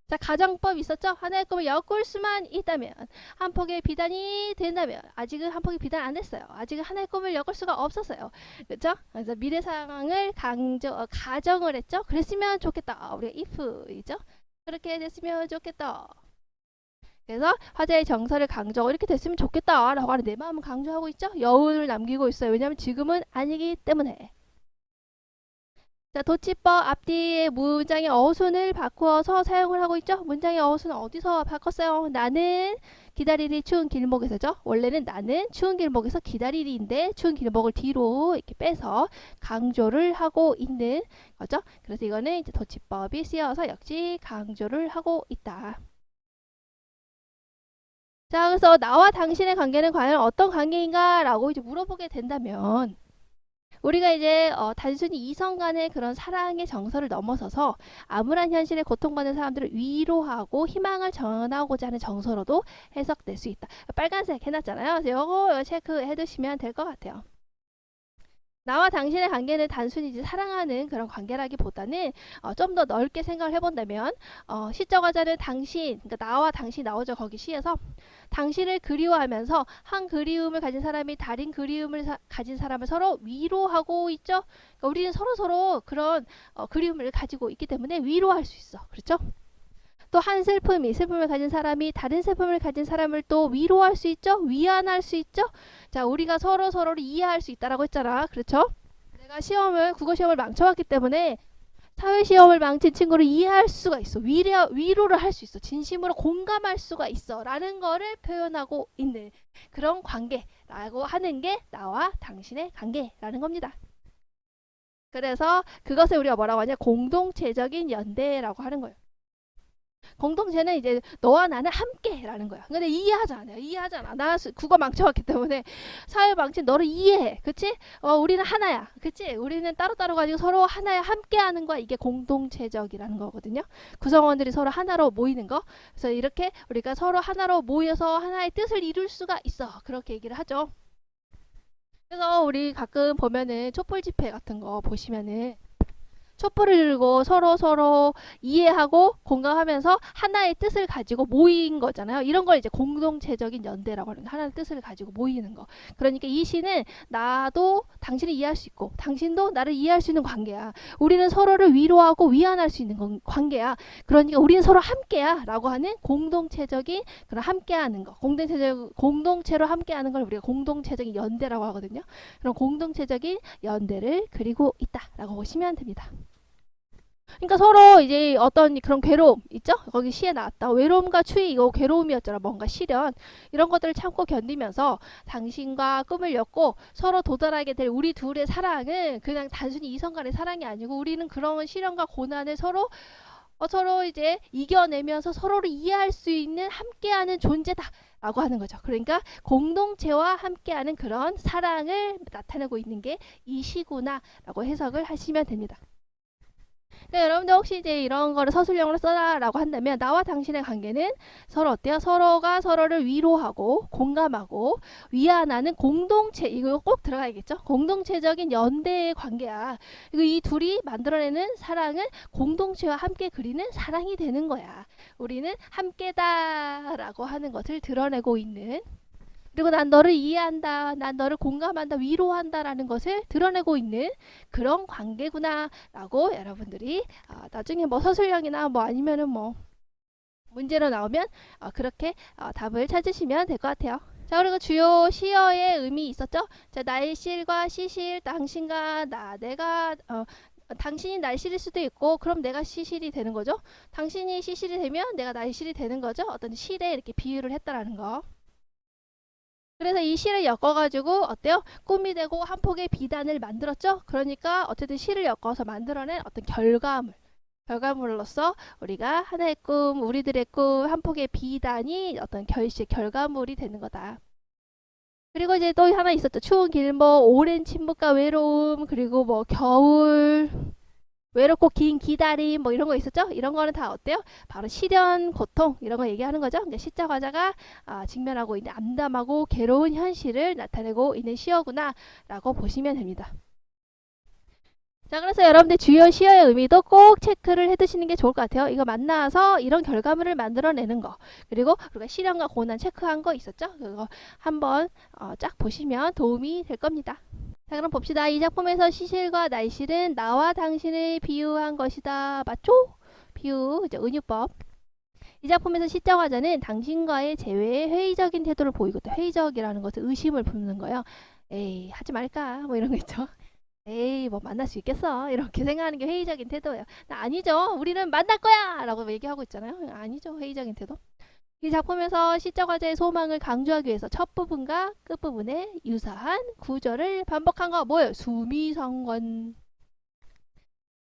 자, 가정법 있었죠? 하나의 꿈을 엮을 수만 있다면, 한 폭의 비단이 된다면, 아직은 한 폭의 비단 안 됐어요. 아직은 하나의 꿈을 엮을 수가 없었어요. 그렇죠? 그래서 미래 상황을 가정을 했죠? 그랬으면 좋겠다. 우리가 if이죠? 그렇게 됐으면 좋겠다. 그래서 화자의 정서를 강조하고 이렇게 됐으면 좋겠다 라고 하는 내 마음은 강조하고 있죠. 여운을 남기고 있어요. 왜냐하면 지금은 아니기 때문에. 자, 도치법 앞뒤의 문장의 어순을 바꾸어서 사용을 하고 있죠. 문장의 어순은 어디서 바꿨어요? 나는 기다리리 추운 길목에서죠. 원래는 나는 추운 길목에서 기다리리인데 추운 길목을 뒤로 이렇게 빼서 강조를 하고 있는 거죠. 그래서 이거는 이제 도치법이 쓰여서 역시 강조를 하고 있다. 자, 그래서 나와 당신의 관계는 과연 어떤 관계인가 라고 이제 물어보게 된다면 우리가 이제 단순히 이성 간의 그런 사랑의 정서를 넘어서서 암울한 현실에 고통받는 사람들을 위로하고 희망을 전하고자 하는 정서로도 해석될 수 있다. 빨간색 해놨잖아요. 그래서 요거 체크해 두시면 될 것 같아요. 나와 당신의 관계는 단순히 이제 사랑하는 그런 관계라기보다는 좀 더 넓게 생각을 해본다면 시적 화자는 당신, 그러니까 나와 당신 나오죠. 거기 시에서 당신을 그리워하면서 한 그리움을 가진 사람이 다른 그리움을 가진 사람을 서로 위로하고 있죠. 그러니까 우리는 서로 그런 그리움을 가지고 있기 때문에 위로할 수 있어. 그렇죠? 또 한 슬픔을 가진 사람이 다른 슬픔을 가진 사람을 또 위로할 수 있죠. 위안할 수 있죠. 자, 우리가 서로를 이해할 수 있다라고 했잖아. 그렇죠? 내가 국어 시험을 망쳐왔기 때문에 사회 시험을 망친 친구를 이해할 수가 있어. 위로를 할 수 있어. 진심으로 공감할 수가 있어. 라는 거를 표현하고 있는 그런 관계라고 하는 게 나와 당신의 관계라는 겁니다. 그래서 그것을 우리가 뭐라고 하냐? 공동체적인 연대라고 하는 거예요. 공동체는 이제 너와 나는 함께라는 거야. 근데 이해하잖아. 내가 이해하잖아. 나 국어 망쳐왔기 때문에 사회 망친 너를 이해해. 그치? 우리는 하나야. 그치? 우리는 따로따로 가지고 서로 하나야 함께하는 거야. 이게 공동체적이라는 거거든요. 구성원들이 서로 하나로 모이는 거. 그래서 이렇게 우리가 서로 하나로 모여서 하나의 뜻을 이룰 수가 있어. 그렇게 얘기를 하죠. 그래서 우리 가끔 보면은 촛불 집회 같은 거 보시면은 촛불을 들고 서로 이해하고 공감하면서 하나의 뜻을 가지고 모인 거잖아요. 이런 걸 이제 공동체적인 연대라고 하는 거. 하나의 뜻을 가지고 모이는 거. 그러니까 이 시는 나도 당신을 이해할 수 있고 당신도 나를 이해할 수 있는 관계야. 우리는 서로를 위로하고 위안할 수 있는 관계야. 그러니까 우리는 서로 함께야 라고 하는 공동체적인 그런 함께하는 거. 공동체로 함께하는 걸 우리가 공동체적인 연대라고 하거든요. 그런 공동체적인 연대를 그리고 있다라고 보시면 됩니다. 그러니까 서로 이제 어떤 그런 괴로움 있죠? 거기 시에 나왔다. 외로움과 추위 이거 괴로움이었잖아. 뭔가 시련 이런 것들을 참고 견디면서 당신과 꿈을 엮고 서로 도달하게 될 우리 둘의 사랑은 그냥 단순히 이성 간의 사랑이 아니고 우리는 그런 시련과 고난을 서로 이제 이겨내면서 서로를 이해할 수 있는 함께하는 존재다. 라고 하는 거죠. 그러니까 공동체와 함께하는 그런 사랑을 나타내고 있는 게 이 시구나 라고 해석을 하시면 됩니다. 그러니까 여러분들 혹시 이제 이런 거를 서술형으로 써라라고 한다면 나와 당신의 관계는 서로 어때요? 서로가 서로를 위로하고 공감하고 위안하는 공동체 이거 꼭 들어가야겠죠? 공동체적인 연대의 관계야. 그리고 이 둘이 만들어내는 사랑은 공동체와 함께 그리는 사랑이 되는 거야. 우리는 함께다라고 하는 것을 드러내고 있는 그리고 난 너를 이해한다, 난 너를 공감한다, 위로한다라는 것을 드러내고 있는 그런 관계구나 라고 여러분들이 나중에 뭐 서술형이나 뭐 아니면은 뭐 문제로 나오면 그렇게 답을 찾으시면 될 것 같아요. 자, 그리고 주요 시어의 의미 있었죠? 자, 나의 실과 시실, 당신과 나, 내가 당신이 나의 실일 수도 있고 그럼 내가 시실이 되는 거죠. 당신이 시실이 되면 내가 나의 실이 되는 거죠. 어떤 실에 이렇게 비유를 했다라는 거. 그래서 이 실을 엮어가지고 어때요? 꿈이 되고 한 폭의 비단을 만들었죠? 그러니까 어쨌든 실을 엮어서 만들어낸 어떤 결과물로서 우리가 하나의 꿈, 우리들의 꿈, 한 폭의 비단이 어떤 결과물이 되는 거다. 그리고 이제 또 하나 있었죠. 추운 길목, 오랜 침묵과 외로움, 그리고 뭐 겨울, 외롭고 긴 기다림 뭐 이런 거 있었죠? 이런 거는 다 어때요? 바로 시련, 고통 이런 거 얘기하는 거죠. 그러니까 시자 과자가 직면하고 있는 암담하고 괴로운 현실을 나타내고 있는 시어구나 라고 보시면 됩니다. 자, 그래서 여러분들 주요 시어의 의미도 꼭 체크를 해두시는 게 좋을 것 같아요. 이거 만나서 이런 결과물을 만들어내는 거 그리고 우리가 시련과 고난 체크한 거 있었죠? 그거 한번 쫙 보시면 도움이 될 겁니다. 자, 그럼 봅시다. 이 작품에서 시실과 날실은 나와 당신을 비유한 것이다. 맞죠? 비유, 이제 은유법. 이 작품에서 시자 화자는 당신과의 재회에 회의적인 태도를 보이고 또 회의적이라는 것은 의심을 품는 거예요. 에이, 하지 말까? 뭐 이런 거 있죠. 에이, 뭐 만날 수 있겠어. 이렇게 생각하는 게 회의적인 태도예요. 아니죠. 우리는 만날 거야! 라고 얘기하고 있잖아요. 아니죠. 회의적인 태도. 이 작품에서 시적 화자의 소망을 강조하기 위해서 첫 부분과 끝 부분에 유사한 구절을 반복한 거 뭐예요? 수미상관.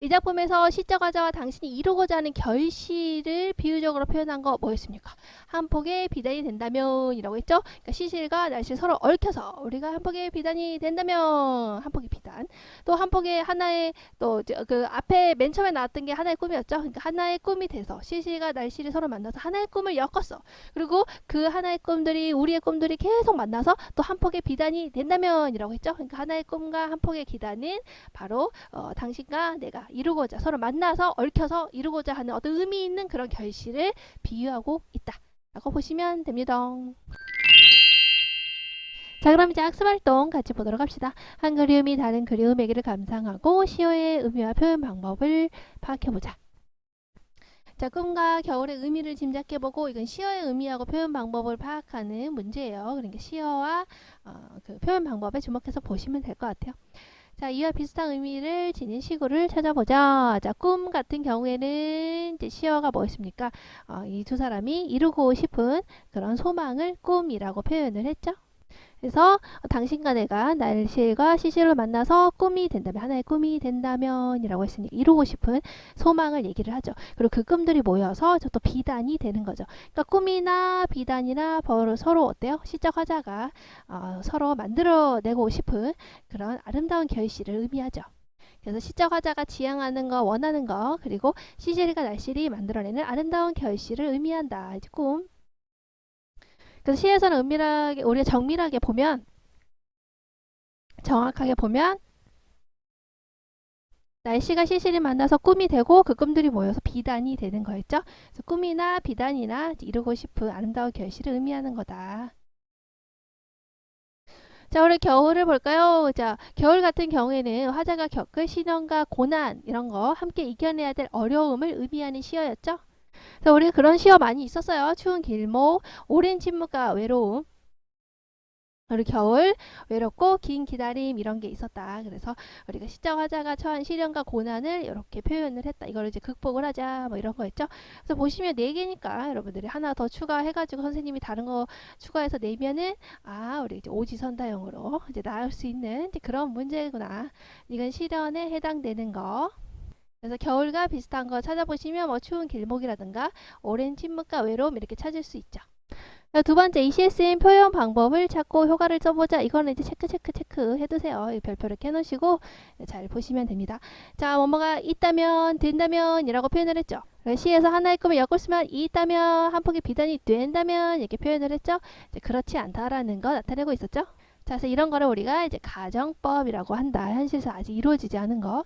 이 작품에서 시적 화자와 당신이 이루고자 하는 결실을 비유적으로 표현한 거 뭐였습니까? 한 폭의 비단이 된다면 이라고 했죠? 그러니까 시실과 날실 서로 얽혀서 우리가 한 폭의 비단이 된다면 한 폭의 비단 또 한 폭의 하나의 또 그 앞에 맨 처음에 나왔던 게 하나의 꿈이었죠? 그러니까 하나의 꿈이 돼서 시실과 날실이 서로 만나서 하나의 꿈을 엮었어. 그리고 그 하나의 꿈들이 우리의 꿈들이 계속 만나서 또 한 폭의 비단이 된다면 이라고 했죠? 그러니까 하나의 꿈과 한 폭의 기단은 바로 당신과 내가 이루고자 서로 만나서 얽혀서 이루고자 하는 어떤 의미 있는 그런 결실을 비유하고 있다 라고 보시면 됩니다. 자, 그럼 이제 학습활동 같이 보도록 합시다. 한 그림이 다른 그림에게를 감상하고 시어의 의미와 표현 방법을 파악해보자. 자, 꿈과 겨울의 의미를 짐작해보고 이건 시어의 의미하고 표현 방법을 파악하는 문제예요. 그러니까 시어와 그 표현 방법에 주목해서 보시면 될 것 같아요. 자, 이와 비슷한 의미를 지닌 시구를 찾아보자. 자, 꿈 같은 경우에는 이제 시어가 뭐였습니까? 이 두 사람이 이루고 싶은 그런 소망을 꿈이라고 표현을 했죠. 그래서 당신과 내가 날실과 시실로 만나서 꿈이 된다면, 하나의 꿈이 된다면 이라고 했으니까 이루고 싶은 소망을 얘기를 하죠. 그리고 그 꿈들이 모여서 또 비단이 되는 거죠. 그러니까 꿈이나 비단이나 서로 어때요? 시적 화자가 서로 만들어내고 싶은 그런 아름다운 결실을 의미하죠. 그래서 시적 화자가 지향하는 거, 원하는 거, 그리고 시실과 날실이 만들어내는 아름다운 결실을 의미한다. 이제 꿈. 그래서 시에서는 은밀하게, 우리가 정밀하게 보면, 정확하게 보면 날씨가 시실이 만나서 꿈이 되고 그 꿈들이 모여서 비단이 되는 거였죠. 그래서 꿈이나 비단이나 이루고 싶은 아름다운 결실을 의미하는 거다. 자, 우리 겨울을 볼까요? 자, 겨울 같은 경우에는 화자가 겪을 시련과 고난 이런 거 함께 이겨내야 될 어려움을 의미하는 시어였죠. 그래서 우리 그런 시어 많이 있었어요. 추운 길목, 오랜 침묵과 외로움. 우리 겨울, 외롭고 긴 기다림 이런 게 있었다. 그래서 우리가 시적 화자가 처한 시련과 고난을 이렇게 표현을 했다. 이걸 이제 극복을 하자 뭐 이런 거였죠. 그래서 보시면 4개니까 여러분들이 하나 더 추가해가지고 선생님이 다른 거 추가해서 내면은 우리 이제 오지선다형으로 이제 나올 수 있는 이제 그런 문제구나. 이건 시련에 해당되는 거. 그래서 겨울과 비슷한 거 찾아보시면 뭐 추운 길목이라든가 오랜 침묵과 외로움 이렇게 찾을 수 있죠. 두 번째, ECSM 표현 방법을 찾고 효과를 써보자. 이거는 이제 체크 해두세요. 별표를 켜놓으시고 잘 보시면 됩니다. 자, 뭐뭐가 있다면, 된다면 이라고 표현을 했죠. 시에서 하나의 꿈을 엮을 수만 있다면, 한 폭의 비단이 된다면 이렇게 표현을 했죠. 이제 그렇지 않다라는 거 나타내고 있었죠. 자, 그래서 이런 거를 우리가 이제 가정법이라고 한다. 현실에서 아직 이루어지지 않은 거.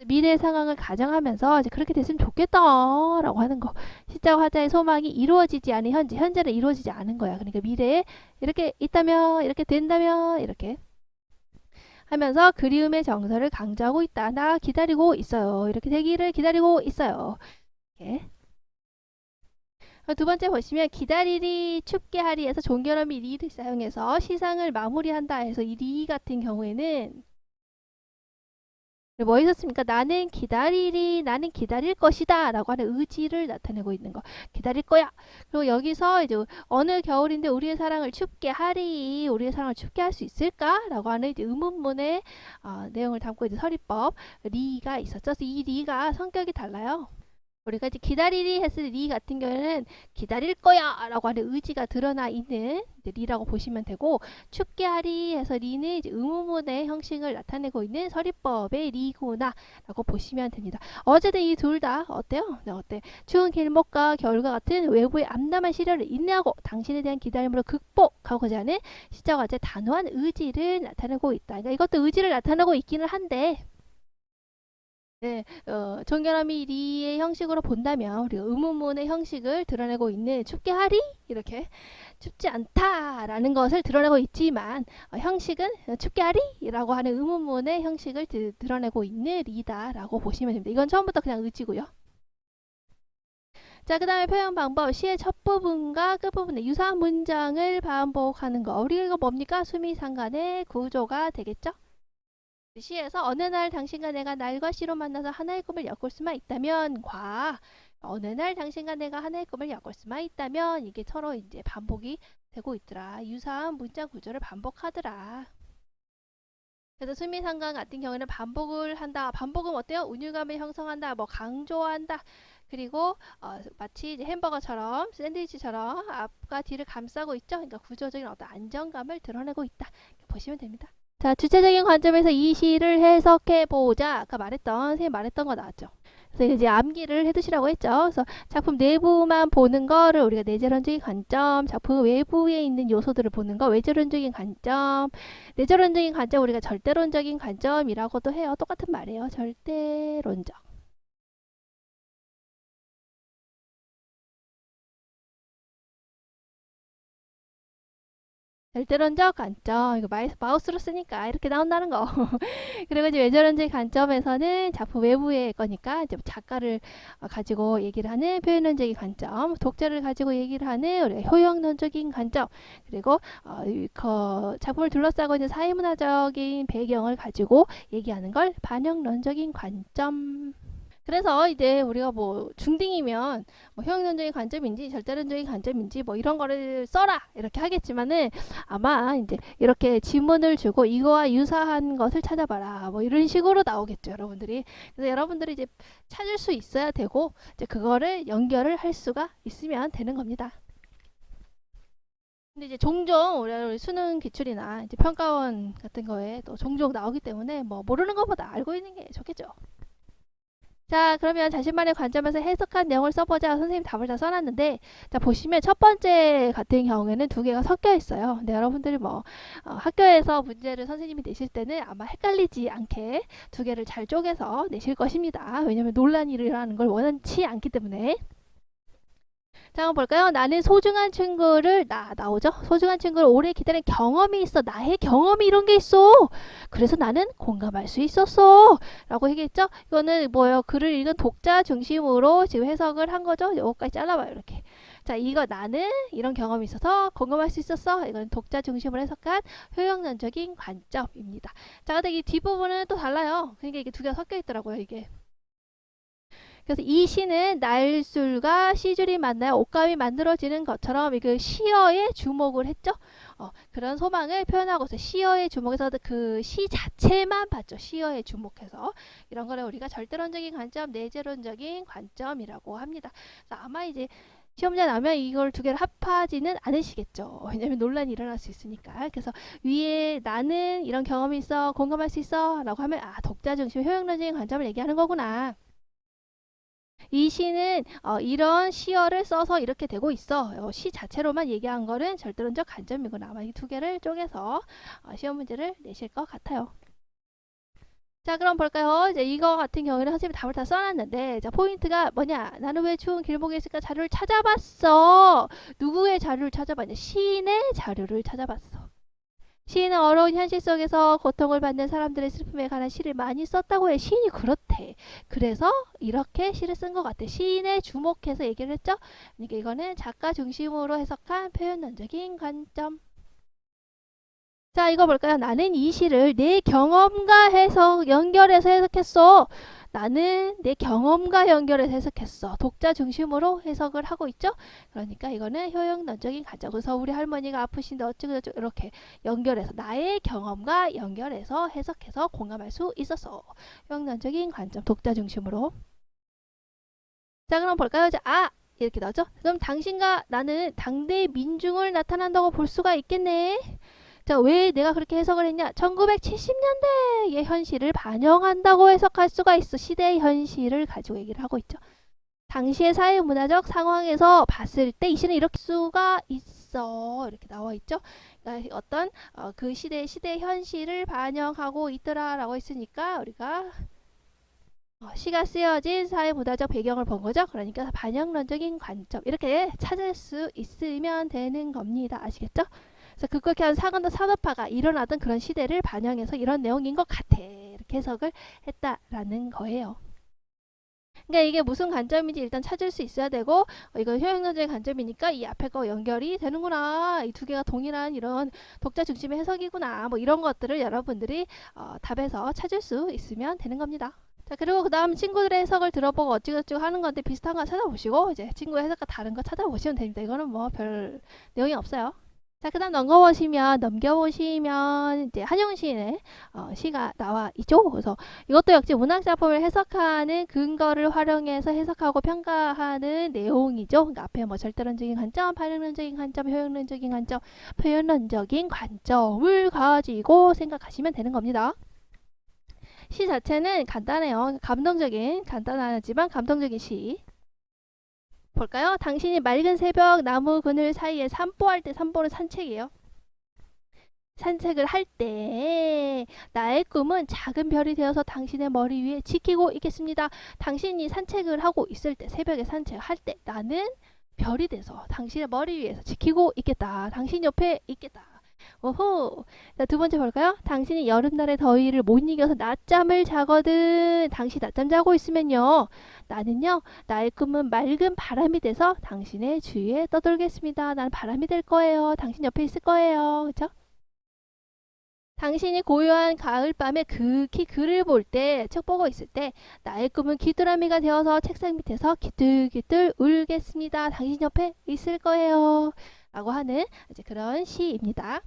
미래 상황을 가정하면서 이제 그렇게 됐으면 좋겠다라고 하는 거. 시적 화자의 소망이 이루어지지 않은 현재는 이루어지지 않은 거야. 그러니까 미래에 이렇게 있다면, 이렇게 된다면 이렇게 하면서 그리움의 정서를 강조하고 있다. 나 기다리고 있어요. 이렇게 되기를 기다리고 있어요. 이렇게. 두 번째 보시면 기다리리 춥게 하리에서 종결음이 리를 사용해서 시상을 마무리한다 해서 이 리 같은 경우에는 뭐 있었습니까? 나는 기다리리, 나는 기다릴 것이다 라고 하는 의지를 나타내고 있는 거. 기다릴 거야. 그리고 여기서 이제 어느 겨울인데 우리의 사랑을 춥게 하리, 우리의 사랑을 춥게 할 수 있을까? 라고 하는 이제 의문문의 내용을 담고 있는 서리법 리가 있었죠. 그래서 이 리가 성격이 달라요. 우리가 이제 기다리리 했을 리 같은 경우에는 기다릴 거야 라고 하는 의지가 드러나 있는 리라고 보시면 되고, 춥게 하리 해서 리는 이제 의문문의 형식을 나타내고 있는 서리법의 리구나 라고 보시면 됩니다. 어쨌든 이 둘 다 어때요? 네, 어때? 추운 길목과 겨울과 같은 외부의 암담한 시련을 인내하고 당신에 대한 기다림으로 극복하고자 하는 시적 화자의 단호한 의지를 나타내고 있다. 그러니까 이것도 의지를 나타내고 있기는 한데, 네, 종결함이 리의 형식으로 본다면 우리가 의문문의 형식을 드러내고 있는 춥게 하리? 이렇게 춥지 않다라는 것을 드러내고 있지만 형식은 춥게 하리? 라고 하는 의문문의 형식을 드러내고 있는 리다라고 보시면 됩니다. 이건 처음부터 그냥 의지고요. 자, 그 다음에 표현 방법. 시의 첫 부분과 끝부분의 유사한 문장을 반복하는 거. 우리가 이거 뭡니까? 수미상관의 구조가 되겠죠? 시에서 어느 날 당신과 내가 날과 시로 만나서 하나의 꿈을 엮을 수만 있다면 과 어느 날 당신과 내가 하나의 꿈을 엮을 수만 있다면 이게 서로 이제 반복이 되고 있더라. 유사한 문장 구조를 반복하더라. 그래서 수미상관 같은 경우는 반복을 한다. 반복은 어때요? 운율감을 형성한다. 뭐 강조한다. 그리고 마치 이제 햄버거처럼 샌드위치처럼 앞과 뒤를 감싸고 있죠. 그러니까 구조적인 어떤 안정감을 드러내고 있다. 보시면 됩니다. 자, 주체적인 관점에서 이 시를 해석해보자. 아까 선생님 말했던 거 나왔죠. 그래서 이제 암기를 해두시라고 했죠. 그래서 작품 내부만 보는 거를 우리가 내재론적인 관점, 작품 외부에 있는 요소들을 보는 거 외재론적인 관점, 내재론적인 관점 우리가 절대론적인 관점이라고도 해요. 똑같은 말이에요. 절대론적. 절대론적 관점, 이거 마우스로 쓰니까 이렇게 나온다는 거. 그리고 이제 외절론적 관점에서는 작품 외부의 거니까 이제 작가를 가지고 얘기를 하는 표현론적인 관점, 독자를 가지고 얘기를 하는 우리 효용론적인 관점, 그리고 작품을 둘러싸고 있는 사회문화적인 배경을 가지고 얘기하는 걸 반영론적인 관점. 그래서 이제 우리가 뭐 중딩이면 뭐 효용론적인 관점인지 절대론적인 관점인지 뭐 이런 거를 써라 이렇게 하겠지만은 아마 이제 이렇게 지문을 주고 이거와 유사한 것을 찾아봐라 뭐 이런 식으로 나오겠죠, 여러분들이. 그래서 여러분들이 이제 찾을 수 있어야 되고 이제 그거를 연결을 할 수가 있으면 되는 겁니다. 근데 이제 종종 우리 수능 기출이나 이제 평가원 같은 거에 또 종종 나오기 때문에 뭐 모르는 것보다 알고 있는 게 좋겠죠. 자, 그러면 자신만의 관점에서 해석한 내용을 써보자. 선생님 답을 다 써놨는데, 자, 보시면 첫 번째 같은 경우에는 두 개가 섞여 있어요. 근데 여러분들이 뭐, 학교에서 문제를 선생님이 내실 때는 아마 헷갈리지 않게 두 개를 잘 쪼개서 내실 것입니다. 왜냐면 논란이 일어나는 걸 원치 않기 때문에. 자, 한번 볼까요? 나는 소중한 친구를 나오죠? 소중한 친구를 오래 기다린 경험이 있어. 나의 경험이 이런 게 있어. 그래서 나는 공감할 수 있었어. 라고 얘기했죠? 이거는 뭐예요? 글을 읽은 독자 중심으로 지금 해석을 한 거죠? 요거까지 잘라봐요. 이렇게. 자, 이거 나는 이런 경험이 있어서 공감할 수 있었어. 이건 독자 중심으로 해석한 효용론적인 관점입니다. 자, 근데 이 뒷부분은 또 달라요. 그러니까 이게 두 개가 섞여 있더라고요. 이게. 그래서 이 시는 날술과 시줄이 만나야 옷감이 만들어지는 것처럼 그 시어에 주목을 했죠. 그런 소망을 표현하고서 시어에 주목해서 그 시 자체만 봤죠. 시어에 주목해서 이런 거를 우리가 절대론적인 관점, 내재론적인 관점이라고 합니다. 아마 이제 시험자 나면 이걸 두 개를 합하지는 않으시겠죠. 왜냐면 논란이 일어날 수 있으니까. 그래서 위에 나는 이런 경험이 있어, 공감할 수 있어 라고 하면 독자 중심 효용론적인 관점을 얘기하는 거구나. 이 시는 이런 시어를 써서 이렇게 되고 있어. 시 자체로만 얘기한 거는 절대론적 관점이구나. 아마 이 두 개를 쪼개서 시험 문제를 내실 것 같아요. 자, 그럼 볼까요? 이제 이거 같은 경우에는 선생님이 답을 다 써놨는데, 자, 포인트가 뭐냐? 나는 왜 추운 길목에 있을까? 자료를 찾아봤어. 누구의 자료를 찾아봤냐? 시인의 자료를 찾아봤어. 시인은 어려운 현실 속에서 고통을 받는 사람들의 슬픔에 관한 시를 많이 썼다고 해. 시인이 그렇대. 그래서 이렇게 시를 쓴 것 같아. 시인에 주목해서 얘기를 했죠. 그러니까 이거는 작가 중심으로 해석한 표현론적인 관점. 자, 이거 볼까요? 나는 이 시를 내 경험과 연결해서 해석했어. 나는 내 경험과 연결해서 해석했어. 독자 중심으로 해석을 하고 있죠. 그러니까 이거는 효용론적인 관점. 그래서 우리 할머니가 아프신데 어쩌고저쩌고 이렇게 연결해서 나의 경험과 연결해서 해석해서 공감할 수 있었어. 효용론적인 관점. 독자 중심으로. 자, 그럼 볼까요? 이렇게 나오죠. 그럼 당신과 나는 당대의 민중을 나타난다고 볼 수가 있겠네. 자, 왜 내가 그렇게 해석을 했냐? 1970년대의 현실을 반영한다고 해석할 수가 있어. 시대의 현실을 가지고 얘기를 하고 있죠. 당시의 사회문화적 상황에서 봤을 때 이 시는 이렇게 수가 있어. 이렇게 나와 있죠. 그러니까 어떤 그 시대의 현실을 반영하고 있더라라고 했으니까 우리가 시가 쓰여진 사회문화적 배경을 본 거죠. 그러니까 반영론적인 관점 이렇게 찾을 수 있으면 되는 겁니다. 아시겠죠? 그래서 급격한 산업화가 일어나던 그런 시대를 반영해서 이런 내용인 것 같아. 이렇게 해석을 했다라는 거예요. 그러니까 이게 무슨 관점인지 일단 찾을 수 있어야 되고 이건 효용론적인 관점이니까 이 앞에 거 연결이 되는구나. 이 두 개가 동일한 이런 독자 중심의 해석이구나. 뭐 이런 것들을 여러분들이 답에서 찾을 수 있으면 되는 겁니다. 자, 그리고 그 다음 친구들의 해석을 들어보고 어찌저찌 하는 건데 비슷한 거 찾아보시고 이제 친구의 해석과 다른 거 찾아보시면 됩니다. 이거는 뭐 별 내용이 없어요. 자, 그 다음 넘겨보시면 이제 한영 시인의 시가 나와 있죠. 그래서 이것도 역시 문학작품을 해석하는 근거를 활용해서 해석하고 평가하는 내용이죠. 그러니까 앞에 뭐 절대론적인 관점, 반영론적인 관점, 효용론적인 관점, 표현론적인 관점을 가지고 생각하시면 되는 겁니다. 시 자체는 간단해요. 간단하지만 감동적인 시. 볼까요? 당신이 맑은 새벽 나무 그늘 사이에 산보할 때, 산보는 산책이에요. 산책을 할 때 나의 꿈은 작은 별이 되어서 당신의 머리 위에 지키고 있겠습니다. 당신이 산책을 하고 있을 때, 새벽에 산책할 때 나는 별이 돼서 당신의 머리 위에서 지키고 있겠다. 당신 옆에 있겠다. 오호. 자, 두 번째 볼까요? 당신이 여름날의 더위를 못 이겨서 낮잠을 자거든. 당신 낮잠 자고 있으면요. 나는요. 나의 꿈은 맑은 바람이 돼서 당신의 주위에 떠돌겠습니다. 나는 바람이 될 거예요. 당신 옆에 있을 거예요. 그쵸? 당신이 고요한 가을밤에 극히 글을 볼 때, 책 보고 있을 때 나의 꿈은 귀뚜라미가 되어서 책상 밑에서 기뚤기뚤 울겠습니다. 당신 옆에 있을 거예요. 라고 하는 이제 그런 시입니다.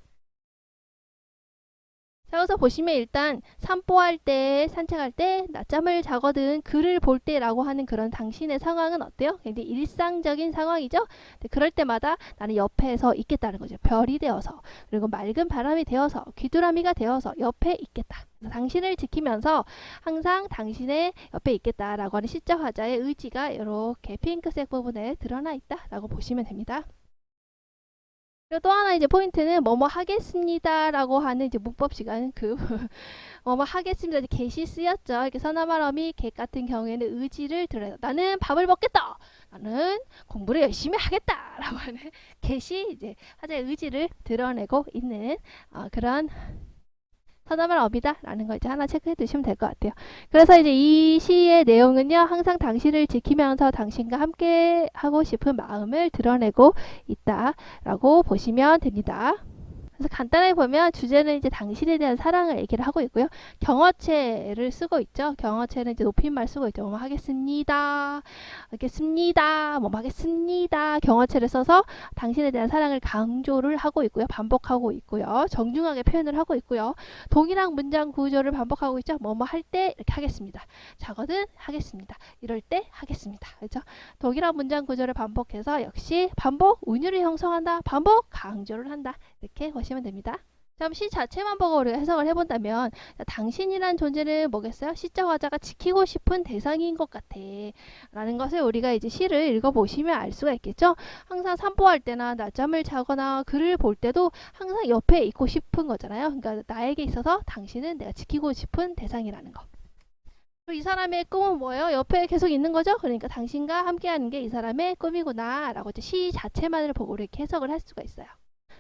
자, 여기서 보시면 일단 산보할 때, 산책할 때, 낮잠을 자거든 글을 볼 때라고 하는 그런 당신의 상황은 어때요? 굉장히 일상적인 상황이죠? 근데 그럴 때마다 나는 옆에서 있겠다는 거죠. 별이 되어서, 그리고 맑은 바람이 되어서, 귀뚜라미가 되어서 옆에 있겠다. 그래서 당신을 지키면서 항상 당신의 옆에 있겠다라고 하는 시적 화자의 의지가 이렇게 핑크색 부분에 드러나 있다라고 보시면 됩니다. 그리고 또 하나 이제 포인트는 뭐뭐 하겠습니다 라고 하는 이제 문법 시간 뭐뭐 하겠습니다 이제 get이 쓰였죠. 이렇게 선어말어미 get 같은 경우에는 의지를 드러내요. 나는 밥을 먹겠다. 나는 공부를 열심히 하겠다 라고 하는 get이 이제 하자의 의지를 드러내고 있는 그런 선어말 어미다 라는 거 이제 하나 체크해 두시면 될 것 같아요. 그래서 이제 이 시의 내용은요, 항상 당신을 지키면서 당신과 함께 하고 싶은 마음을 드러내고 있다 라고 보시면 됩니다. 그래서 간단하게 보면 주제는 이제 당신에 대한 사랑을 얘기를 하고 있고요. 경어체를 쓰고 있죠. 경어체는 이제 높임말 쓰고 있죠. 뭐 하겠습니다. 하겠습니다. 뭐 하겠습니다. 경어체를 써서 당신에 대한 사랑을 강조를 하고 있고요. 반복하고 있고요. 정중하게 표현을 하고 있고요. 동일한 문장 구조를 반복하고 있죠. 뭐뭐 할 때 이렇게 하겠습니다. 자거든 하겠습니다. 이럴 때 하겠습니다. 그렇죠? 동일한 문장 구조를 반복해서 역시 반복 운율을 형성한다. 반복 강조를 한다. 이렇게 보시면 됩니다. 그럼 시 자체만 보고 우리가 해석을 해본다면 당신이란 존재는 뭐겠어요? 시적 화자가 지키고 싶은 대상인 것 같아 라는 것을 우리가 이제 시를 읽어보시면 알 수가 있겠죠. 항상 산보할 때나 낮잠을 자거나 글을 볼 때도 항상 옆에 있고 싶은 거잖아요. 그러니까 나에게 있어서 당신은 내가 지키고 싶은 대상이라는 거. 이 사람의 꿈은 뭐예요? 옆에 계속 있는 거죠? 그러니까 당신과 함께하는 게 이 사람의 꿈이구나 라고 이제 시 자체만을 보고 이렇게 해석을 할 수가 있어요.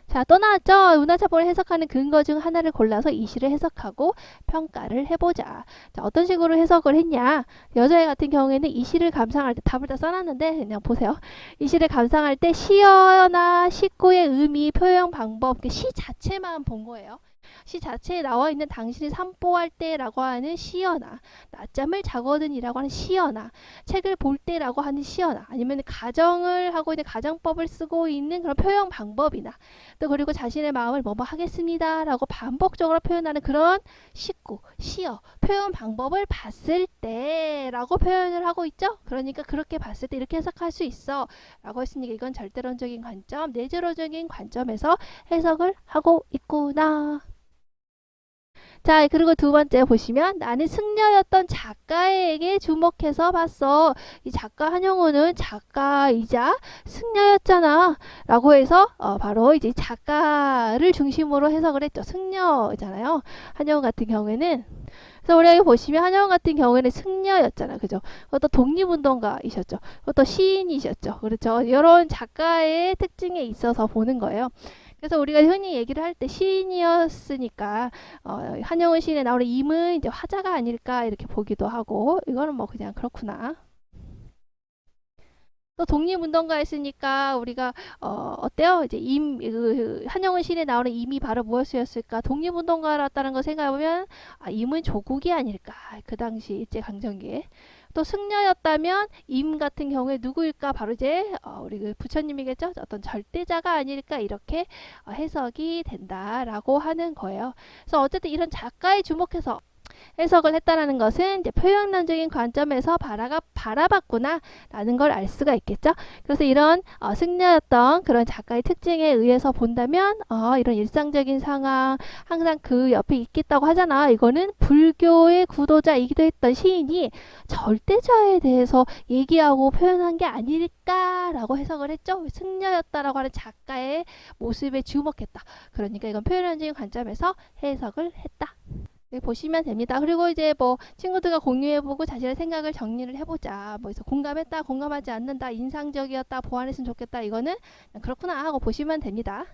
자, 또 나왔죠? 문화차법을 해석하는 근거 중 하나를 골라서 이 시를 해석하고 평가를 해보자. 자, 어떤 식으로 해석을 했냐? 여자애 같은 경우에는 이 시를 감상할 때 답을 다 써놨는데 그냥 보세요. 이 시를 감상할 때 시어나 식구의 의미, 표현 방법, 시 자체만 본 거예요. 시 자체에 나와 있는 당신이 산보할 때라고 하는 시어나 낮잠을 자거든이라고 하는 시어나 책을 볼 때라고 하는 시어나 아니면 가정을 하고 있는 가정법을 쓰고 있는 그런 표현 방법이나 또 그리고 자신의 마음을 뭐뭐 하겠습니다 라고 반복적으로 표현하는 그런 식구, 시어, 표현 방법을 봤을 때 라고 표현을 하고 있죠. 그러니까 그렇게 봤을 때 이렇게 해석할 수 있어 라고 했으니까 이건 절대론적인 관점, 내재론적인 관점에서 해석을 하고 있구나. 자, 그리고 두 번째 보시면 나는 승려였던 작가에게 주목해서 봤어. 이 작가 한영우는 작가이자 승려였잖아 라고 해서 바로 이제 작가를 중심으로 해석을 했죠. 승려잖아요. 한영우 같은 경우에는. 그래서 우리가 보시면 한영우 같은 경우에는 승려였잖아. 그죠? 또 독립운동가이셨죠. 또 시인이셨죠. 그렇죠? 이런 작가의 특징에 있어서 보는 거예요. 그래서 우리가 흔히 얘기를 할 때 시인이었으니까 한영은 시인에 나오는 임은 이제 화자가 아닐까 이렇게 보기도 하고 이거는 뭐 그냥 그렇구나. 또 독립운동가였으니까 우리가 어때요? 이제 한영은 시인에 나오는 임이 바로 무엇이었을까? 독립운동가였다는 거 생각해보면 임은 조국이 아닐까? 그 당시 일제강점기에. 또 승려였다면 임 같은 경우에 누구일까? 바로 이제 우리 그 부처님이겠죠? 어떤 절대자가 아닐까? 이렇게 해석이 된다라고 하는 거예요. 그래서 어쨌든 이런 작가에 주목해서 해석을 했다라는 것은 이제 표현론적인 관점에서 바라봤구나 라는 걸 알 수가 있겠죠. 그래서 이런 승려였던 그런 작가의 특징에 의해서 본다면 이런 일상적인 상황 항상 그 옆에 있겠다고 하잖아. 이거는 불교의 구도자이기도 했던 시인이 절대자에 대해서 얘기하고 표현한 게 아닐까라고 해석을 했죠. 승려였다라고 하는 작가의 모습에 주목했다. 그러니까 이건 표현론적인 관점에서 해석을 했다. 보시면 됩니다. 그리고 이제 뭐 친구들과 공유해보고 자신의 생각을 정리를 해보자. 뭐 공감했다, 공감하지 않는다, 인상적이었다, 보완했으면 좋겠다. 이거는 그렇구나 하고 보시면 됩니다.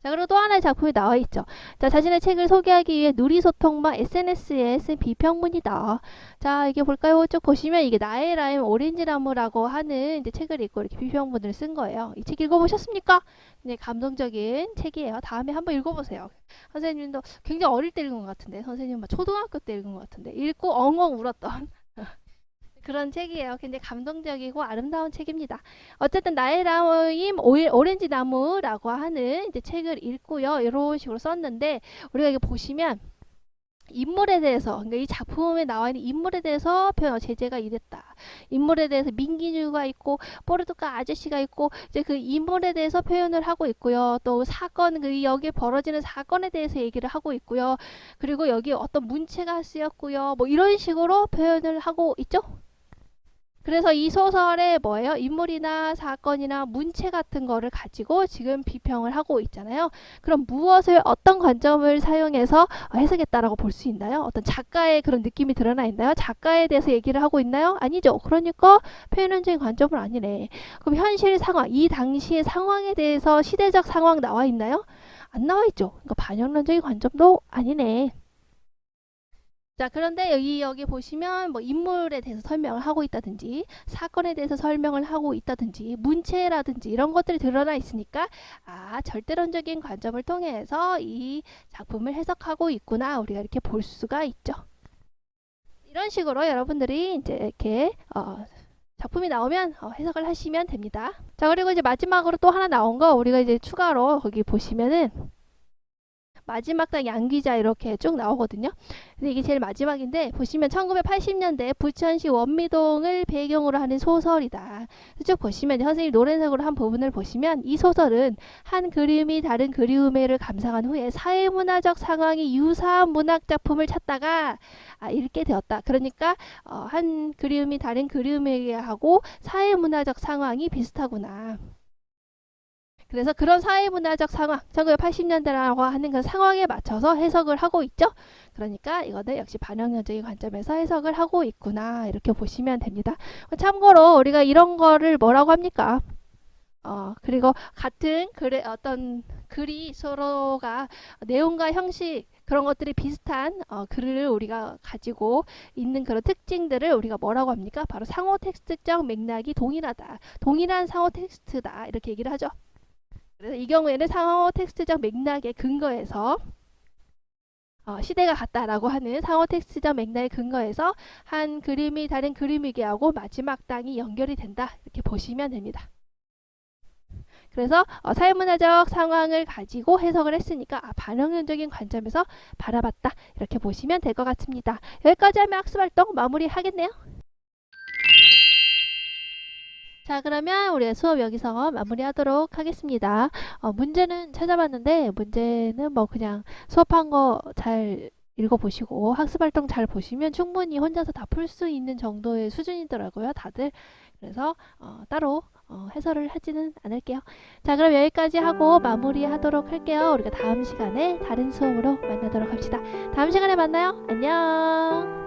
자, 그리고 또 하나의 작품이 나와 있죠. 자, 자신의 책을 소개하기 위해 누리소통망 SNS에 쓴 비평문이다. 자, 이게 볼까요? 쭉 보시면 이게 나의 라임 오렌지나무라고 하는 이제 책을 읽고 이렇게 비평문을 쓴 거예요. 이 책 읽어보셨습니까? 굉장히 감동적인 책이에요. 다음에 한번 읽어보세요. 선생님도 굉장히 어릴 때 읽은 것 같은데, 선생님 막 초등학교 때 읽은 것 같은데, 읽고 엉엉 울었던 그런 책이에요. 굉장히 감동적이고 아름다운 책입니다. 어쨌든 나의 라임 오렌지 나무라고 하는 이제 책을 읽고요. 이런 식으로 썼는데 우리가 이게 보시면 인물에 대해서, 그러니까 이 작품에 나와 있는 인물에 대해서 표현, 제재가 이랬다. 인물에 대해서 민기뉴가 있고 포르투갈 아저씨가 있고 이제 그 인물에 대해서 표현을 하고 있고요. 또 사건, 그 여기에 벌어지는 사건에 대해서 얘기를 하고 있고요. 그리고 여기 어떤 문체가 쓰였고요. 뭐 이런 식으로 표현을 하고 있죠. 그래서 이 소설에 뭐예요? 인물이나 사건이나 문체 같은 거를 가지고 지금 비평을 하고 있잖아요. 그럼 무엇을 어떤 관점을 사용해서 해석했다라고 볼 수 있나요? 어떤 작가의 그런 느낌이 드러나 있나요? 작가에 대해서 얘기를 하고 있나요? 아니죠. 그러니까 표현론적인 관점은 아니네. 그럼 현실 상황, 이 당시의 상황에 대해서 시대적 상황 나와 있나요? 안 나와 있죠. 그러니까 반영론적인 관점도 아니네. 자, 그런데 여기 보시면 뭐 인물에 대해서 설명을 하고 있다든지 사건에 대해서 설명을 하고 있다든지 문체라든지 이런 것들이 드러나 있으니까 아, 절대론적인 관점을 통해서 이 작품을 해석하고 있구나, 우리가 이렇게 볼 수가 있죠. 이런 식으로 여러분들이 이제 이렇게 작품이 나오면 해석을 하시면 됩니다. 자, 그리고 이제 마지막으로 또 하나 나온 거 우리가 이제 추가로 거기 보시면은 마지막 당 양귀자 이렇게 쭉 나오거든요. 근데 이게 제일 마지막인데 보시면 1980년대 부천시 원미동을 배경으로 하는 소설이다. 쭉 보시면 선생님 노란색으로 한 부분을 보시면 이 소설은 한 그림이 다른 그림을 감상한 후에 사회문화적 상황이 유사한 문학 작품을 찾다가 읽게 되었다. 그러니까 한 그림이 다른 그림에게 하고 사회문화적 상황이 비슷하구나. 그래서 그런 사회문화적 상황, 1980년대라고 하는 그 상황에 맞춰서 해석을 하고 있죠. 그러니까 이거는 역시 반영론적인 관점에서 해석을 하고 있구나, 이렇게 보시면 됩니다. 참고로 우리가 이런 거를 뭐라고 합니까? 그리고 같은 글의 어떤 글이 서로가 내용과 형식 그런 것들이 비슷한 글을 우리가 가지고 있는 그런 특징들을 우리가 뭐라고 합니까? 바로 상호 텍스트적 맥락이 동일하다. 동일한 상호 텍스트다. 이렇게 얘기를 하죠. 그래서 이 경우에는 상호 텍스트적 맥락에 근거해서 시대가 같다라고 하는 상호 텍스트적 맥락에 근거해서 한 그림이 다른 그림이게 하고 마지막 땅이 연결이 된다, 이렇게 보시면 됩니다. 그래서 사회문화적 상황을 가지고 해석을 했으니까 반영론적인 관점에서 바라봤다, 이렇게 보시면 될 것 같습니다. 여기까지 하면 학습활동 마무리하겠네요. 자, 그러면 우리의 수업 여기서 마무리하도록 하겠습니다. 문제는 찾아봤는데 문제는 뭐 그냥 수업한 거 잘 읽어보시고 학습활동 잘 보시면 충분히 혼자서 다 풀 수 있는 정도의 수준이더라고요, 다들. 그래서 따로 해설을 하지는 않을게요. 자, 그럼 여기까지 하고 마무리하도록 할게요. 우리가 다음 시간에 다른 수업으로 만나도록 합시다. 다음 시간에 만나요. 안녕.